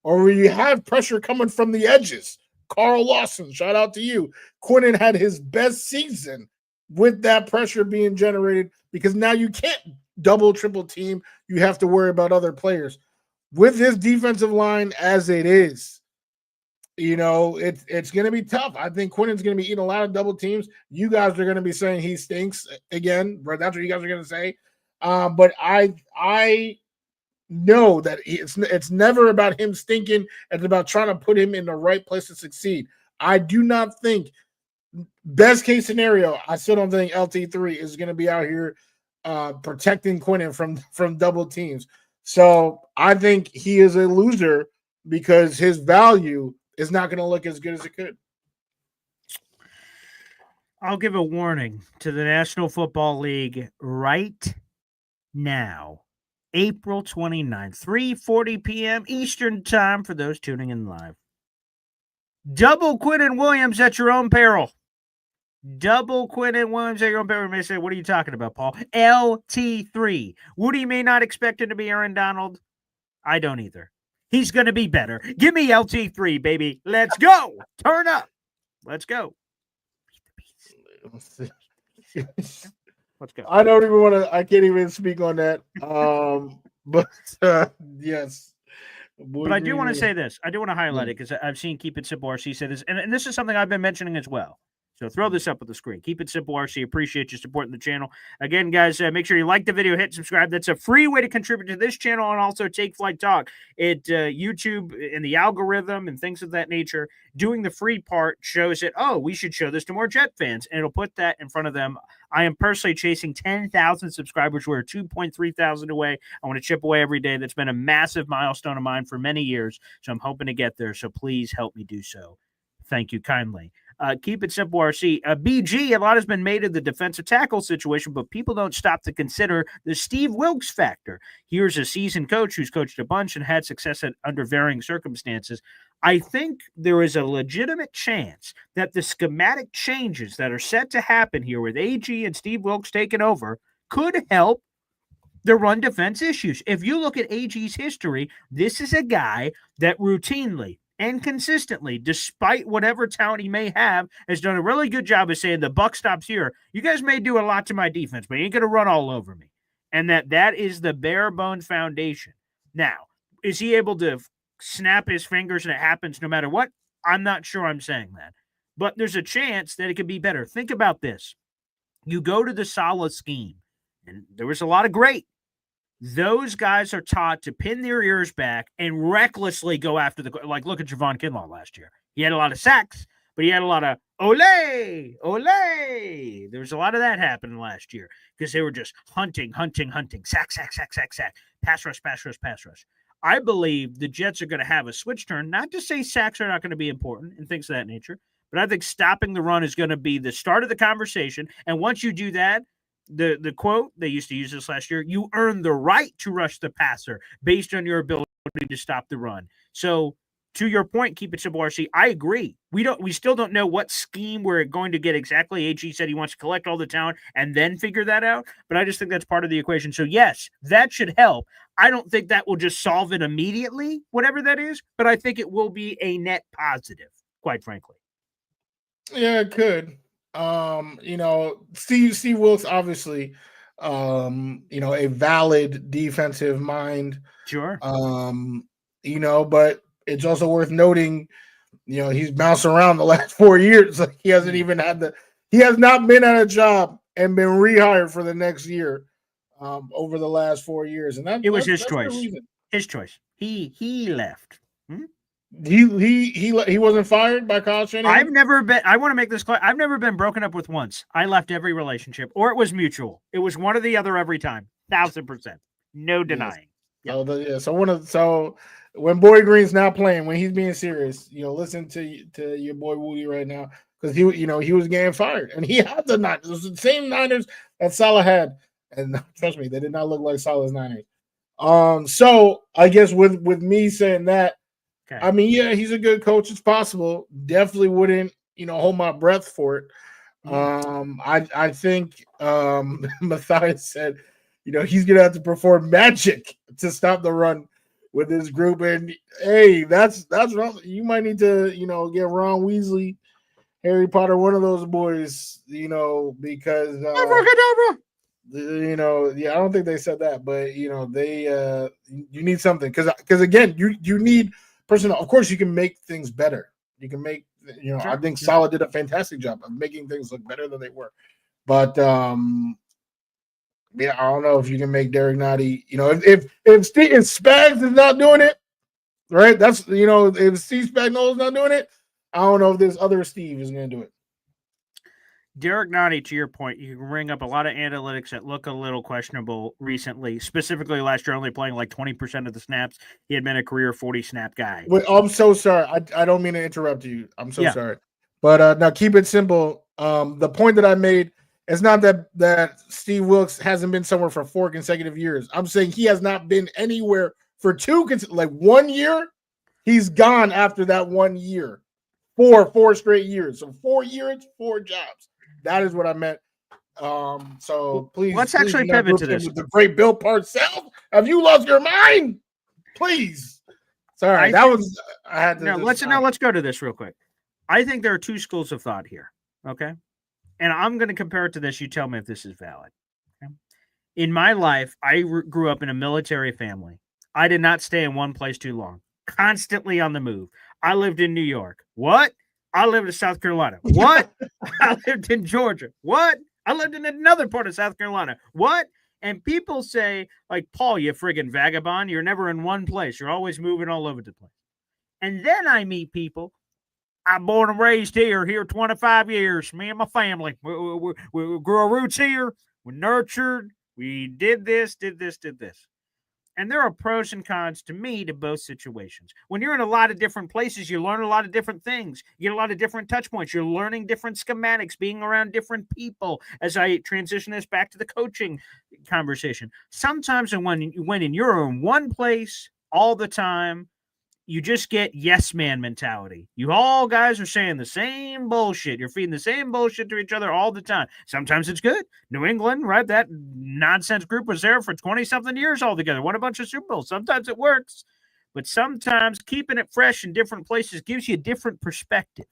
or when you have pressure coming from the edges, Carl Lawson, shout out to you. Quinnen had his best season with that pressure being generated because now you can't double, triple team. You have to worry about other players. With his defensive line as it is, it's going to be tough. I think Quinnen's going to be eating a lot of double teams. You guys are going to be saying he stinks again, right? That's what you guys are going to say. But I know that it's never about him stinking. It's about trying to put him in the right place to succeed. I do not think, best case scenario, I still don't think LT3 is going to be out here protecting Quinnen from double teams. So I think he is a loser because his value is not going to look as good as it could. I'll give a warning to the National Football League right now. April 29th, 3:40 p.m. Eastern Time for those tuning in live. Double Quinnen Williams at your own peril. Double Quinnen Williams at your own peril. You may say, what are you talking about, Paul? LT3. Woody may not expect him to be Aaron Donald. I don't either. He's going to be better. Give me LT3, baby. Let's go. Turn up. Let's go. Let's go. I don't even want to. I can't even speak on that. But yes. But I do want to say this. I do want to highlight it because I've seen Keep It Simple RC say this, and this is something I've been mentioning as well. So throw this up at the screen. Keep It Simple RC. Appreciate you supporting the channel. Again, guys, make sure you like the video, hit subscribe. That's a free way to contribute to this channel and also Take Flight Talk. YouTube and the algorithm and things of that nature, doing the free part shows it, oh, we should show this to more Jet fans, and it'll put that in front of them. I am personally chasing 10,000 subscribers. We're 2,300 away. I want to chip away every day. That's been a massive milestone of mine for many years, so I'm hoping to get there. So please help me do so. Thank you kindly. Keep It Simple RC. BG, a lot has been made of the defensive tackle situation, but people don't stop to consider the Steve Wilks factor. Here's a seasoned coach who's coached a bunch and had success under varying circumstances. I think there is a legitimate chance that the schematic changes that are set to happen here with AG and Steve Wilks taking over could help the run defense issues. If you look at AG's history, this is a guy that routinely and consistently, despite whatever talent he may have, has done a really good job of saying the buck stops here. You guys may do a lot to my defense, but you ain't going to run all over me. And that is the bare bones foundation. Now, is he able to snap his fingers and it happens no matter what? I'm not sure I'm saying that. But there's a chance that it could be better. Think about this. You go to the Saleh scheme, and there was a lot of great. Those guys are taught to pin their ears back and recklessly go after like, look at Javon Kinlaw last year. He had a lot of sacks, but he had a lot of ole. There was a lot of that happening last year because they were just hunting, sack, pass rush. I believe the Jets are going to have a switch turn, not to say sacks are not going to be important and things of that nature, but I think stopping the run is going to be the start of the conversation. And once you do that, the quote, they used to use this last year, you earn the right to rush the passer based on your ability to stop the run. So to your point, Keep It Simple RC, I agree. We still don't know what scheme we're going to get exactly. AG said he wants to collect all the talent and then figure that out, but I just think that's part of the equation. So yes, that should help. I don't think that will just solve it immediately, whatever that is, but I think it will be a net positive, quite frankly. Yeah, it could. Steve Wilks, obviously, a valid defensive mind. Sure. But it's also worth noting, he's bounced around the last 4 years. Like he hasn't even he has not been at a job and been rehired for the next year, over the last 4 years. And it was his choice. His choice. He left. He wasn't fired by Kyle Shanahan? I want to make this clear. I've never been broken up with once. I left every relationship, or it was mutual. It was one or the other every time. 1,000%. No denying. Yes. So when Boy Green's not playing, when he's being serious, listen to your boy Woody right now, because he was getting fired, and he had the Niners. It was the same Niners that Saleh had, and trust me, they did not look like Saleh's Niners. So I guess with me saying that, okay. I mean, yeah, he's a good coach. It's possible. Definitely wouldn't, hold my breath for it. I think Matthias said, he's gonna have to perform magic to stop the run with this group. And hey, that's wrong. You might need to, get Ron Weasley, Harry Potter, one of those boys, because I don't think they said that, but they you need something because again, you need personnel. Of course, you can make things better. You can make, sure. I think Saleh did a fantastic job of making things look better than they were. But I don't know if you can make Derek Nottie. If Spags is not doing it, right? That's if Steve Spagnuolo is not doing it, I don't know if this other Steve is going to do it. Derek Nottie, to your point, you can bring up a lot of analytics that look a little questionable recently. Specifically, last year, only playing like 20% of the snaps. He had been a career 40-snap guy. Wait, I'm so sorry. I don't mean to interrupt you. I'm so sorry. But now, keep it simple. The point that I made It's not that Steve Wilkes hasn't been somewhere for 4 consecutive years. I'm saying he has not been anywhere for 1 year. He's gone after that 1 year. Four straight years. So 4 years, 4 jobs. That is what I meant. So please, let's please actually do not pivot to group him this. with the great Bill Parcells. Have you lost your mind? Please. Sorry, I had to. No, let's go to this real quick. I think there are 2 schools of thought here. Okay. And I'm going to compare it to this. You tell me if this is valid. Okay? In my life, I grew up in a military family. I did not stay in one place too long, constantly on the move. I lived in New York. What? I lived in South Carolina. What? I lived in Georgia. What? I lived in another part of South Carolina. What? And people say, like, Paul, you friggin' vagabond, you're never in one place. You're always moving all over the place. And then I meet people. I'm born and raised here 25 years. Me and my family. We grew our roots here. We're nurtured. We did this. And there are pros and cons to me to both situations. When you're in a lot of different places, you learn a lot of different things. You get a lot of different touch points. You're learning different schematics, being around different people. As I transition this back to the coaching conversation, sometimes when you're in one place all the time, you just get yes man mentality. You all guys are saying the same bullshit. You're feeding the same bullshit to each other all the time. Sometimes it's good. New England, right? That nonsense group was there for 20-something years altogether. Won a bunch of Super Bowls. Sometimes it works. But sometimes keeping it fresh in different places gives you a different perspective.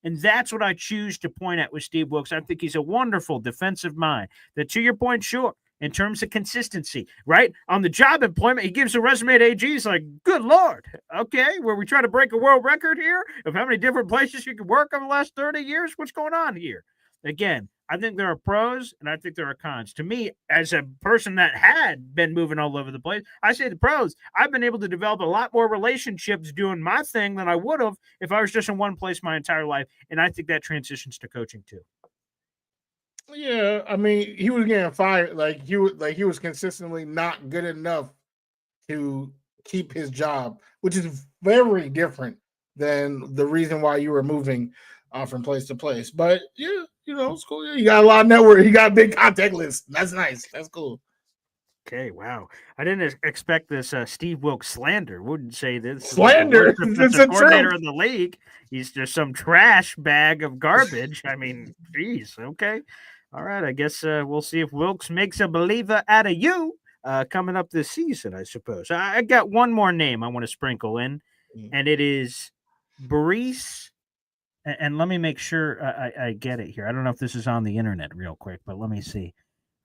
And that's what I choose to point at with Steve Wilkes. I think he's a wonderful defensive mind. That, to your point, sure, in terms of consistency, right? On the job employment, he gives a resume to AG. He's like, good Lord. Okay, where we try to break a world record here of how many different places you can work over the last 30 years? What's going on here? Again, I think there are pros and I think there are cons. To me, as a person that had been moving all over the place, I say the pros. I've been able to develop a lot more relationships doing my thing than I would have if I was just in one place my entire life. And I think that transitions to coaching too. Yeah, I mean, he was getting fired. He was consistently not good enough to keep his job, which is very different than the reason why you were moving from place to place. But yeah, it's cool. Yeah, you got a lot of network. You got a big contact list. That's nice. That's cool. Okay, wow. I didn't expect this Steve Wilkes slander. Wouldn't say this. Slander? It's a coordinator in the league. He's just some trash bag of garbage. I mean, geez, okay. All right, I guess we'll see if Wilkes makes a believer out of you coming up this season, I suppose. I got one more name I want to sprinkle in, and it is Breece. And let me make sure I get it here. I don't know if this is on the internet real quick, but let me see.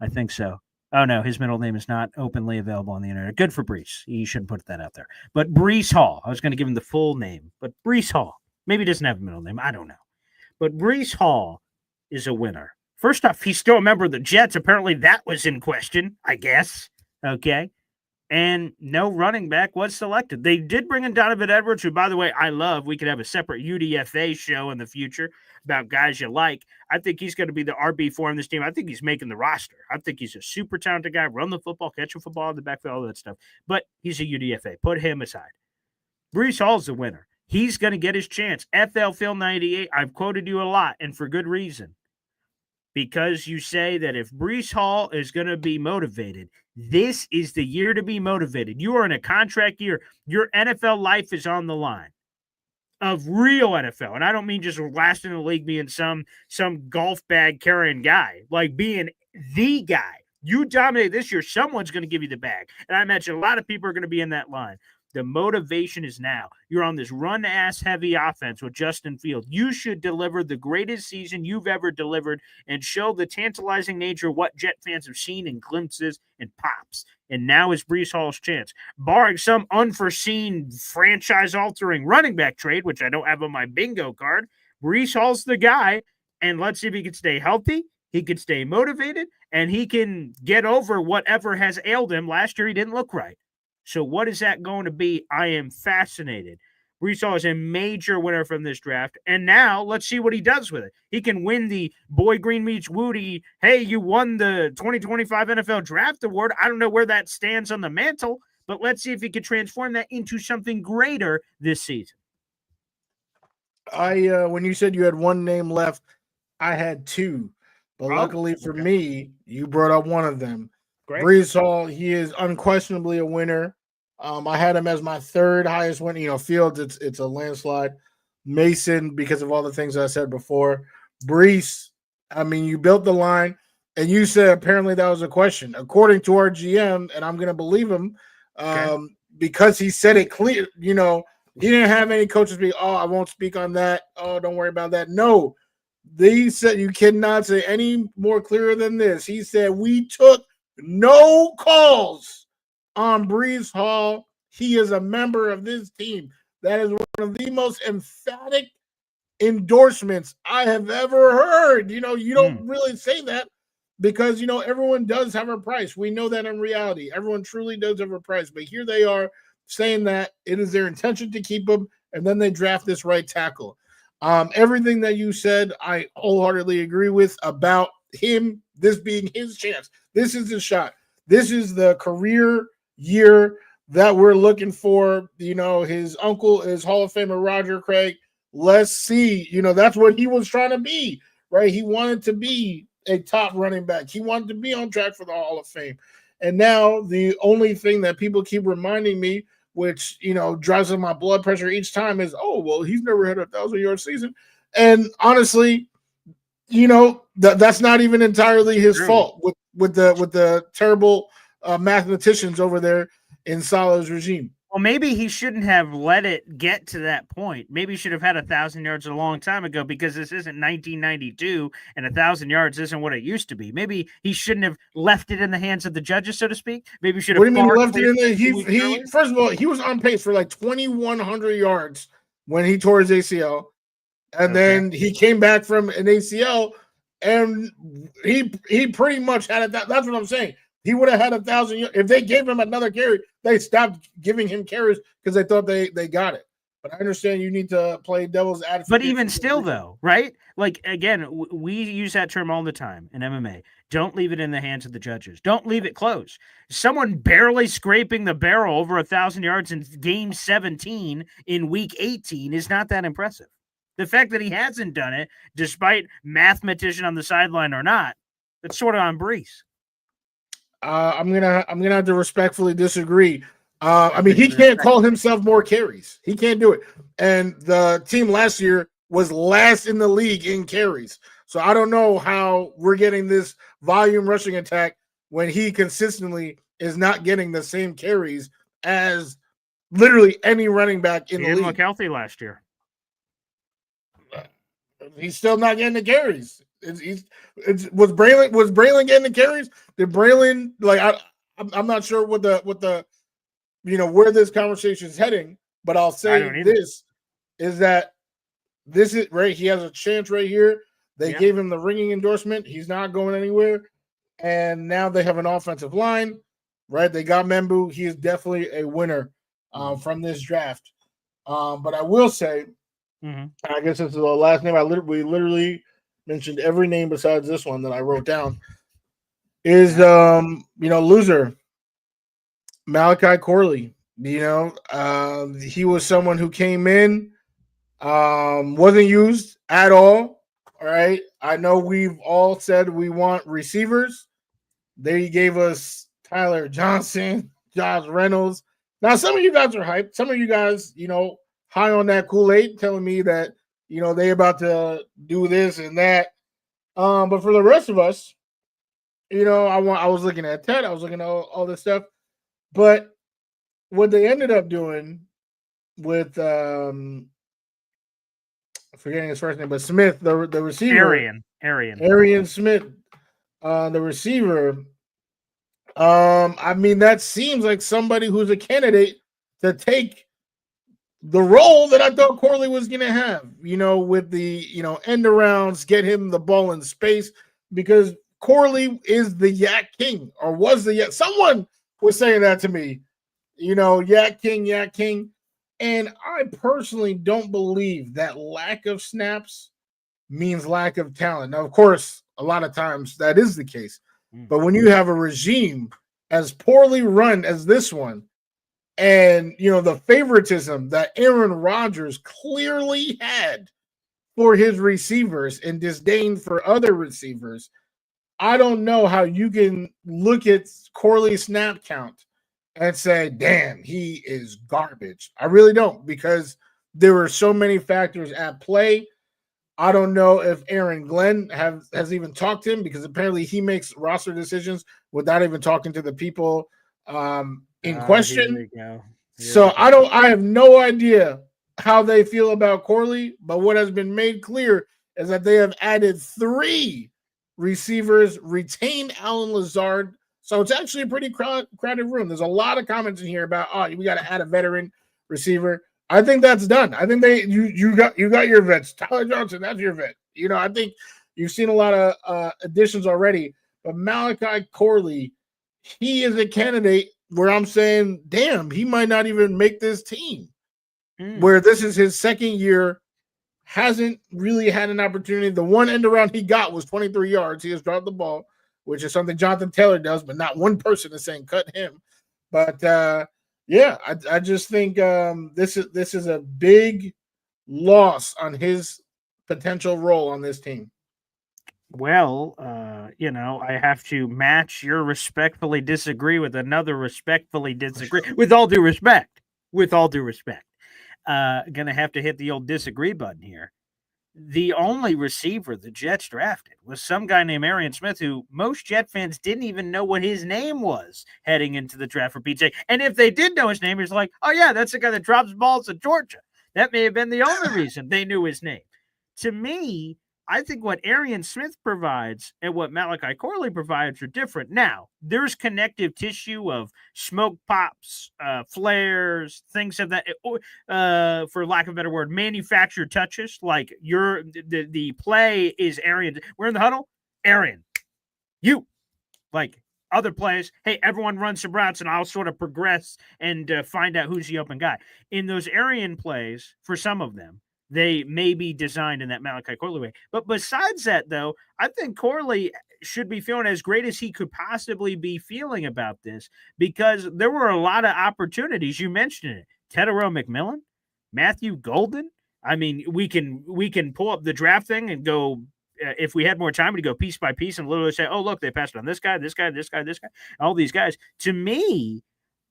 I think so. Oh, no, his middle name is not openly available on the internet. Good for Breece. He shouldn't put that out there. But Breece Hall. I was going to give him the full name, but Breece Hall. Maybe he doesn't have a middle name. I don't know. But Breece Hall is a winner. First off, he's still a member of the Jets. Apparently that was in question, I guess. Okay. And no running back was selected. They did bring in Donovan Edwards, who, by the way, I love. We could have a separate UDFA show in the future about guys you like. I think he's going to be the RB4 on this team. I think he's making the roster. I think he's a super talented guy, run the football, catch a football in the backfield, all that stuff. But he's a UDFA. Put him aside. Breece Hall's the winner. He's going to get his chance. FL Phil 98, I've quoted you a lot, and for good reason. Because you say that if Breece Hall is going to be motivated, this is the year to be motivated. You are in a contract year. Your NFL life is on the line of real NFL. And I don't mean just lasting in the league being some golf bag carrying guy, like being the guy. You dominate this year, someone's going to give you the bag. And I imagine a lot of people are going to be in that line. The motivation is now. You're on this run-ass heavy offense with Justin Fields. You should deliver the greatest season you've ever delivered and show the tantalizing nature of what Jet fans have seen in glimpses and pops. And now is Breece Hall's chance. Barring some unforeseen franchise-altering running back trade, which I don't have on my bingo card, Breece Hall's the guy, and let's see if he can stay healthy, he can stay motivated, and he can get over whatever has ailed him. Last year he didn't look right. So what is that going to be? I am fascinated. Breece Hall is a major winner from this draft. And now let's see what he does with it. He can win the Boy Green Meets Woody. Hey, you won the 2025 NFL Draft Award. I don't know where that stands on the mantle, but let's see if he can transform that into something greater this season. When you said you had one name left, I had two. But Oh, luckily for okay. me, you brought up one of them. Great. Brees Hall, he is unquestionably a winner. I had him as my third highest win. Fields, it's a landslide. Mason, because of all the things I said before. Brees, I mean, you built the line, and you said apparently that was a question. According to our GM, and I'm going to believe him, because he said it clear. He didn't have any coaches be, I won't speak on that. Oh, don't worry about that. No, they said you cannot say any more clearer than this. He said we took no calls on Brees Hall. He is a member of this team. That is one of the most emphatic endorsements I have ever heard. You don't really say that because, everyone does have a price. We know that in reality. Everyone truly does have a price. But here they are saying that it is their intention to keep him, and then they draft this right tackle. Everything that you said, I wholeheartedly agree with about him, this being his chance. This is the shot. This is the career year that we're looking for. His uncle is Hall of Famer Roger Craig. Let's see. That's what he was trying to be, right? He wanted to be a top running back. He wanted to be on track for the Hall of Fame. And now the only thing that people keep reminding me, which, drives up my blood pressure each time, is, he's never had a 1,000-yard season. And honestly, that's not even entirely his fault with the terrible mathematicians over there in Salah's regime. Well, maybe he shouldn't have let it get to that point. Maybe he should have had 1,000 yards a long time ago, because this isn't 1992 and 1,000 yards isn't what it used to be. Maybe he shouldn't have left it in the hands of the judges, so to speak. Maybe he should have. What do you mean left it in there? He first of all, he was on pace for like 2,100 yards when he tore his ACL, and then he came back from an ACL, and he pretty much had it. That's what I'm saying. He would have had 1,000 if they gave him another carry. They stopped giving him carries because they thought they got it. But I understand you need to play devil's advocate. But even still, though, right? Like, again, we use that term all the time in MMA. Don't leave it in the hands of the judges. Don't leave it close. Someone barely scraping the barrel over 1,000 yards in game 17 in week 18 is not that impressive. The fact that he hasn't done it, despite mathematician on the sideline or not, it's sort of on Brees. I'm gonna have to respectfully disagree. I mean, he can't call himself more carries. He can't do it. And the team last year was last in the league in carries. So I don't know how we're getting this volume rushing attack when he consistently is not getting the same carries as literally any running back in the league. He didn't look healthy last year. He's still not getting the carries. Was Braylon getting the carries? Did Braylon, I'm not sure what the where this conversation is heading, but I'll say this is that this is right. He has a chance right here. They gave him the ringing endorsement. He's not going anywhere, and now they have an offensive line, right? They got Membu. He is definitely a winner from this draft. But I will say, I guess this is the last name. We literally mentioned every name besides this one that I wrote down. Is loser Malachi Corley. He was someone who came in, wasn't used at all. All right. I know we've all said we want receivers. They gave us Tyler Johnson, Josh Reynolds. Now, some of you guys are hyped. Some of you guys, high on that Kool-Aid, telling me that, they about to do this and that. But for the rest of us, I was looking at Ted. I was looking at all this stuff. But what they ended up doing with forgetting his first name, but Smith, the receiver, Arian Smith, the receiver. I mean, that seems like somebody who's a candidate to take the role that I thought Corley was going to have, with the, end arounds, get him the ball in space, because Corley is the Yak King, or was the Yak. Someone was saying that to me, Yak King. And I personally don't believe that lack of snaps means lack of talent. Now, of course, a lot of times that is the case. But when you have a regime as poorly run as this one, and, the favoritism that Aaron Rodgers clearly had for his receivers and disdain for other receivers, I don't know how you can look at Corley's snap count and say, damn, he is garbage. I really don't, because there were so many factors at play. I don't know if Aaron Glenn has even talked to him, because apparently he makes roster decisions without even talking to the people in question. Here we go. So I have no idea how they feel about Corley, but what has been made clear is that they have added 3 receivers, retained Alan Lazard. So it's actually a pretty crowded room. There's a lot of comments in here about, we got to add a veteran receiver. I think that's done. I think you got your vets. Tyler Johnson, that's your vet. I think you've seen a lot of additions already. But Malachi Corley, he is a candidate where I'm saying, damn, he might not even make this team. Where this is his second year, hasn't really had an opportunity. The one end around he got was 23 yards. He has dropped the ball, which is something Jonathan Taylor does, but not one person is saying cut him. But I just think this is a big loss on his potential role on this team. Well, I have to match your respectfully disagree with another respectfully disagree. With all due respect. Gonna have to hit the old disagree button here. The only receiver the Jets drafted was some guy named Arian Smith, who most Jet fans didn't even know what his name was heading into the draft, for Pete's sake. And if they did know his name, it's like, oh yeah, that's the guy that drops balls at Georgia. That may have been the only reason they knew his name. To me, I think what Arian Smith provides and what Malachi Corley provides are different. Now, there's connective tissue of smoke pops, flares, things of that, for lack of a better word, manufactured touches. Like the play is Arian. We're in the huddle. Arian, you. Like other plays, hey, everyone runs some routes and I'll sort of progress and find out who's the open guy. In those Arian plays, for some of them, they may be designed in that Malachi Corley way. But besides that, though, I think Corley should be feeling as great as he could possibly be feeling about this, because there were a lot of opportunities. You mentioned it. Tedero McMillan, Matthew Golden. I mean, we can pull up the draft thing and go, if we had more time, we'd go piece by piece and literally say, oh, look, they passed on this guy, all these guys. To me,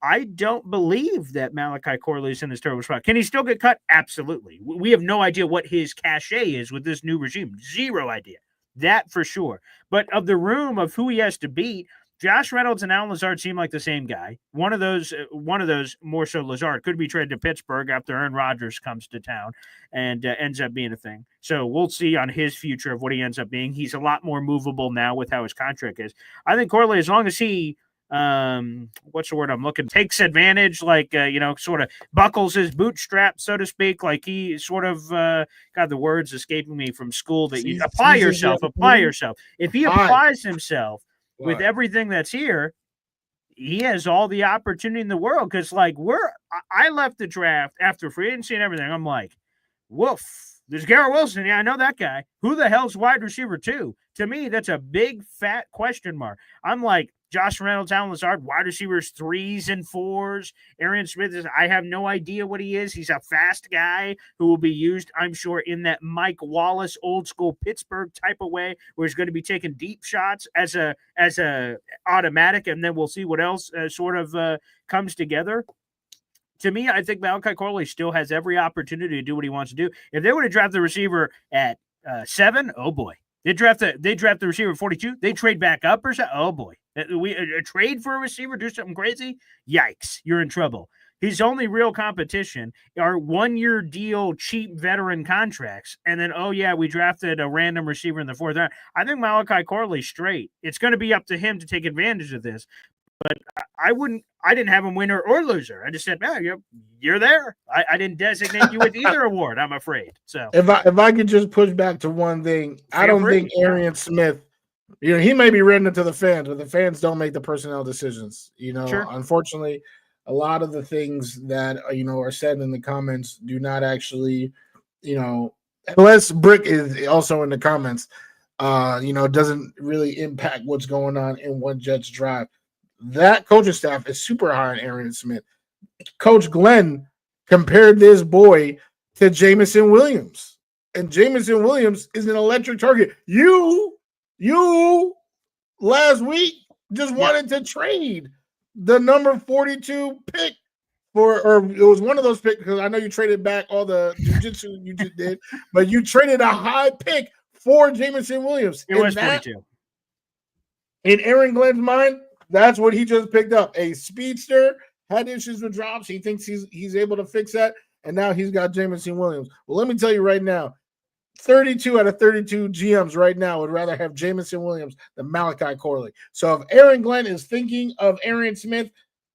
I don't believe that Malachi Corley is in this terrible spot. Can he still get cut? Absolutely. We have no idea what his cachet is with this new regime. Zero idea. That for sure. But of the room of who he has to beat, Josh Reynolds and Alan Lazard seem like the same guy. One of those more so Lazard, could be traded to Pittsburgh after Aaron Rodgers comes to town and ends up being a thing. So we'll see on his future of what he ends up being. He's a lot more movable now with how his contract is. I think Corley, as long as he what's the word I'm looking, takes advantage, like sort of buckles his bootstrap, so to speak, like he sort of God, the words escaping me from school, that you apply yourself. If he applies himself with everything that's here, he has all the opportunity in the world. Because I left the draft after free agency and everything, I'm like, woof, there's Garrett Wilson. Yeah, I know that guy. Who the hell's wide receiver 2? To me, that's a big fat question mark. I'm like, Josh Reynolds, Alan Lazard, wide receivers 3s and 4s. Arian Smith I have no idea what he is. He's a fast guy who will be used, I'm sure, in that Mike Wallace old school Pittsburgh type of way, where he's going to be taking deep shots as a automatic, and then we'll see what else comes together. To me, I think Malachi Corley still has every opportunity to do what he wants to do. If they would have drafted the receiver at 7, oh boy. They draft the receiver at 42. They trade back up or so. Oh boy, a trade for a receiver, do something crazy. Yikes, you're in trouble. His only real competition are 1-year deal, cheap veteran contracts, and then we drafted a random receiver in the 4th round. I think Malachi Corley's straight. It's going to be up to him to take advantage of this. But I didn't have him winner or loser. I just said, you're there. I didn't designate you with either award, I'm afraid. So if I could just push back to one thing, I don't think Arian Smith, he may be written into the fans, but the fans don't make the personnel decisions. Sure. Unfortunately, a lot of the things that are said in the comments do not actually, unless Brick is also in the comments, doesn't really impact what's going on in one Jets drive. That coaching staff is super high on Arian Smith. Coach Glenn compared this boy to Jameson Williams, and Jameson Williams is an electric target. You last week just wanted to trade the number 42 pick or it was one of those picks because I know you traded back all the jiu-jitsu you just did, but you traded a high pick for Jameson Williams. It was 42. In Aaron Glenn's mind, that's what he just picked up. A speedster, had issues with drops. He thinks he's able to fix that, and now he's got Jameson Williams. Well, let me tell you right now, 32 out of 32 GMs right now would rather have Jameson Williams than Malachi Corley. So if Aaron Glenn is thinking of Aaron Smith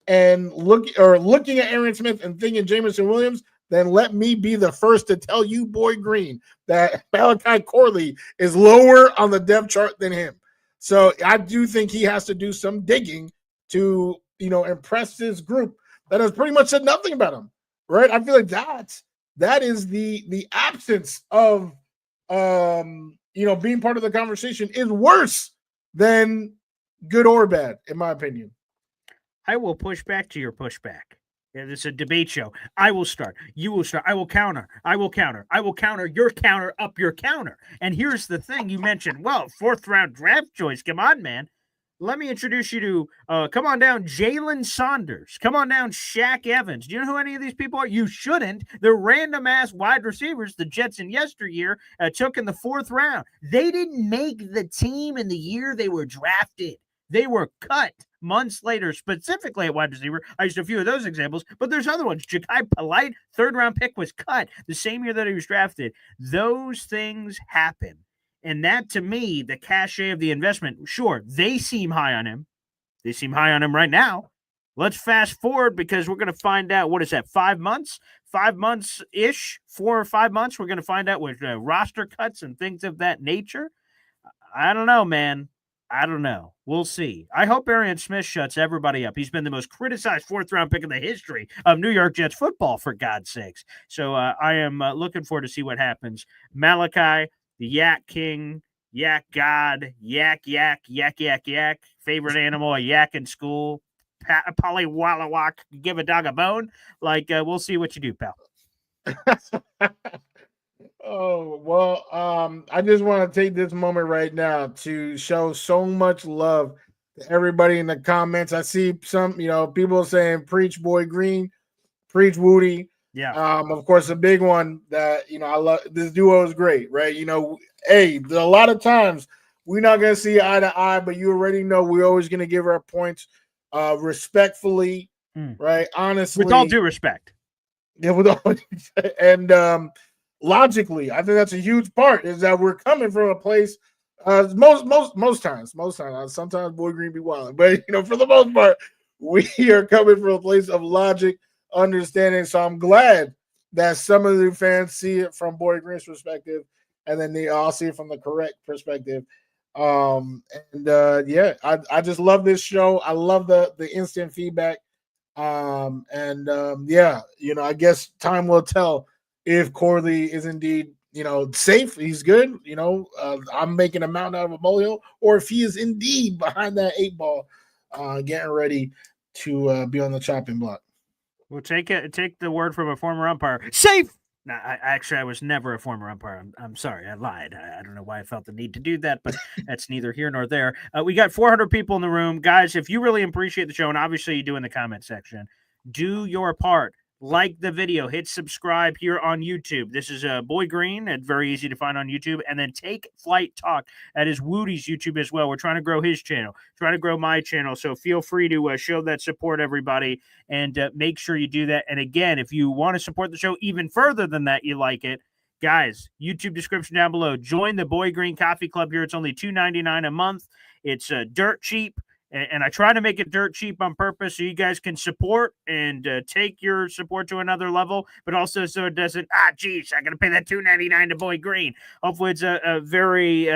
and looking at Aaron Smith and thinking Jameson Williams, then let me be the first to tell you, Boy Green, that Malachi Corley is lower on the depth chart than him. So I do think he has to do some digging to, impress this group that has pretty much said nothing about him, right? I feel like that is the absence of, being part of the conversation is worse than good or bad, in my opinion. I will push back to your pushback. Yeah, this is a debate show. I will start. You will start. I will counter. I will counter. I will counter your counter up your counter. And here's the thing you mentioned. Well, 4th round draft choice. Come on, man. Let me introduce you to, come on down, Jalen Saunders. Come on down, Shaq Evans. Do you know who any of these people are? You shouldn't. They're random-ass wide receivers the Jets in yesteryear took in the 4th round. They didn't make the team in the year they were drafted. They were cut months later, specifically at wide receiver. I used a few of those examples, but there's other ones. Ja'Kai Polite, 3rd round pick, was cut the same year that he was drafted. Those things happen. And that, to me, the cachet of the investment, sure, they seem high on him. They seem high on him right now. Let's fast forward because we're going to find out, what is that, 5 months? 5 months-ish, 4 or 5 months, we're going to find out with roster cuts and things of that nature. I don't know, man. I don't know. We'll see. I hope Arian Smith shuts everybody up. He's been the most criticized 4th round pick in the history of New York Jets football, for God's sakes. So I am looking forward to see what happens. Malachi, the Yak King, Yak God, Yak, favorite animal, a yak in school, Polly Wallawak, give a dog a bone. We'll see what you do, pal. Oh, well, I just want to take this moment right now to show so much love to everybody in the comments. I see some, people saying, preach Boy Green, preach Woody. Yeah. Of course, a big one that, I love. This duo is great, right? Hey, a lot of times we're not going to see eye to eye, but you already know we're always going to give our points respectfully, right? Honestly. With all due respect. Yeah, and logically, I think that's a huge part is that we're coming from a place most times. Sometimes Boy Green be wild, but for the most part, we are coming from a place of logic, understanding. So I'm glad that some of the fans see it from Boy Green's perspective, and then they all see it from the correct perspective. I just love this show. I love the instant feedback. I guess time will tell if Corley is indeed, safe, he's good, I'm making a mountain out of a molehill, or if he is indeed behind that 8 ball, getting ready to be on the chopping block. We'll take the word from a former umpire. Safe. No, I was never a former umpire. I'm sorry, I lied. I don't know why I felt the need to do that, but that's neither here nor there. We got 400 people in the room. Guys, if you really appreciate the show, and obviously you do in the comment section, do your part. Like the video, hit subscribe here on YouTube. This is Boy Green, and very easy to find on YouTube. And then Take Flight Talk. That is Woody's YouTube as well. We're trying to grow his channel, trying to grow my channel. So feel free to show that support, everybody, and make sure you do that. And again, if you want to support the show even further than that, you like it, guys, YouTube description down below. Join the Boy Green Coffee Club here. It's only $2.99 a month. It's dirt cheap. And I try to make it dirt cheap on purpose so you guys can support and take your support to another level, but also so it doesn't, I got to pay that $2.99 to Boy Green. Hopefully it's a very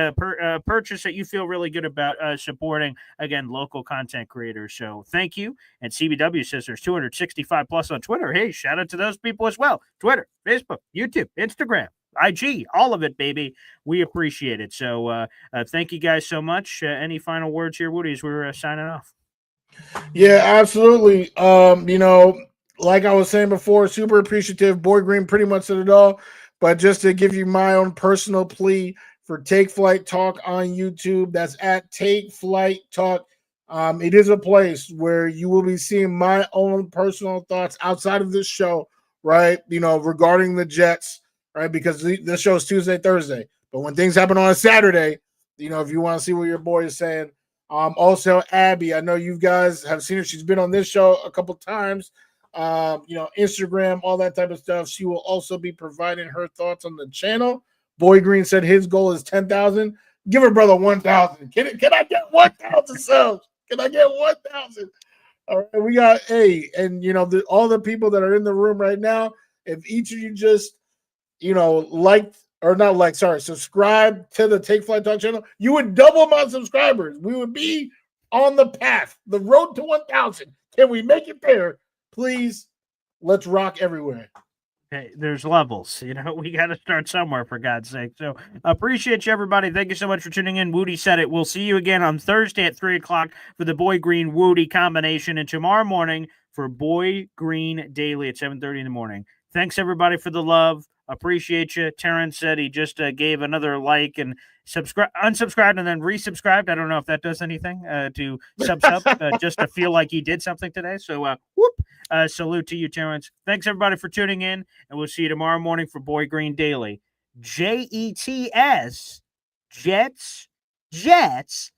purchase that you feel really good about supporting, again, local content creators. So thank you. And CBW says there's 265 plus on Twitter. Hey, shout out to those people as well. Twitter, Facebook, YouTube, Instagram, IG, all of it, baby. We appreciate it. So thank you guys so much. Any final words here, Woody, as we're signing off? Yeah, absolutely. Like I was saying before, super appreciative. Boy Green pretty much said it all. But just to give you my own personal plea for Take Flight Talk on YouTube. That's at Take Flight Talk. It is a place where you will be seeing my own personal thoughts outside of this show, right? Regarding the Jets, right? Because this show is Tuesday, Thursday. But when things happen on a Saturday, if you want to see what your boy is saying. Also, Abby, I know you guys have seen her. She's been on this show a couple times. Instagram, all that type of stuff. She will also be providing her thoughts on the channel. Boy Green said his goal is 10,000. Give her brother 1,000. Can I get 1,000 subs? Can I get 1,000? All right, we got all the people that are in the room right now. If each of you just subscribe to the Take Flight Talk channel, you would double my subscribers. We would be on the path, the road to 1,000. Can we make it there? Please, let's rock everywhere. Hey, there's levels. We got to start somewhere, for God's sake. So appreciate you, everybody. Thank you so much for tuning in. Woody said it. We'll see you again on Thursday at 3 o'clock for the Boy Green Woody combination, and tomorrow morning for Boy Green Daily at 7:30 in the morning. Thanks, everybody, for the love. Appreciate you. Terrence said he just gave another like and unsubscribed and then resubscribed. I don't know if that does anything to sub just to feel like he did something today. So salute to you, Terrence. Thanks, everybody, for tuning in, and we'll see you tomorrow morning for Boy Green Daily. JETS, Jets. Jets.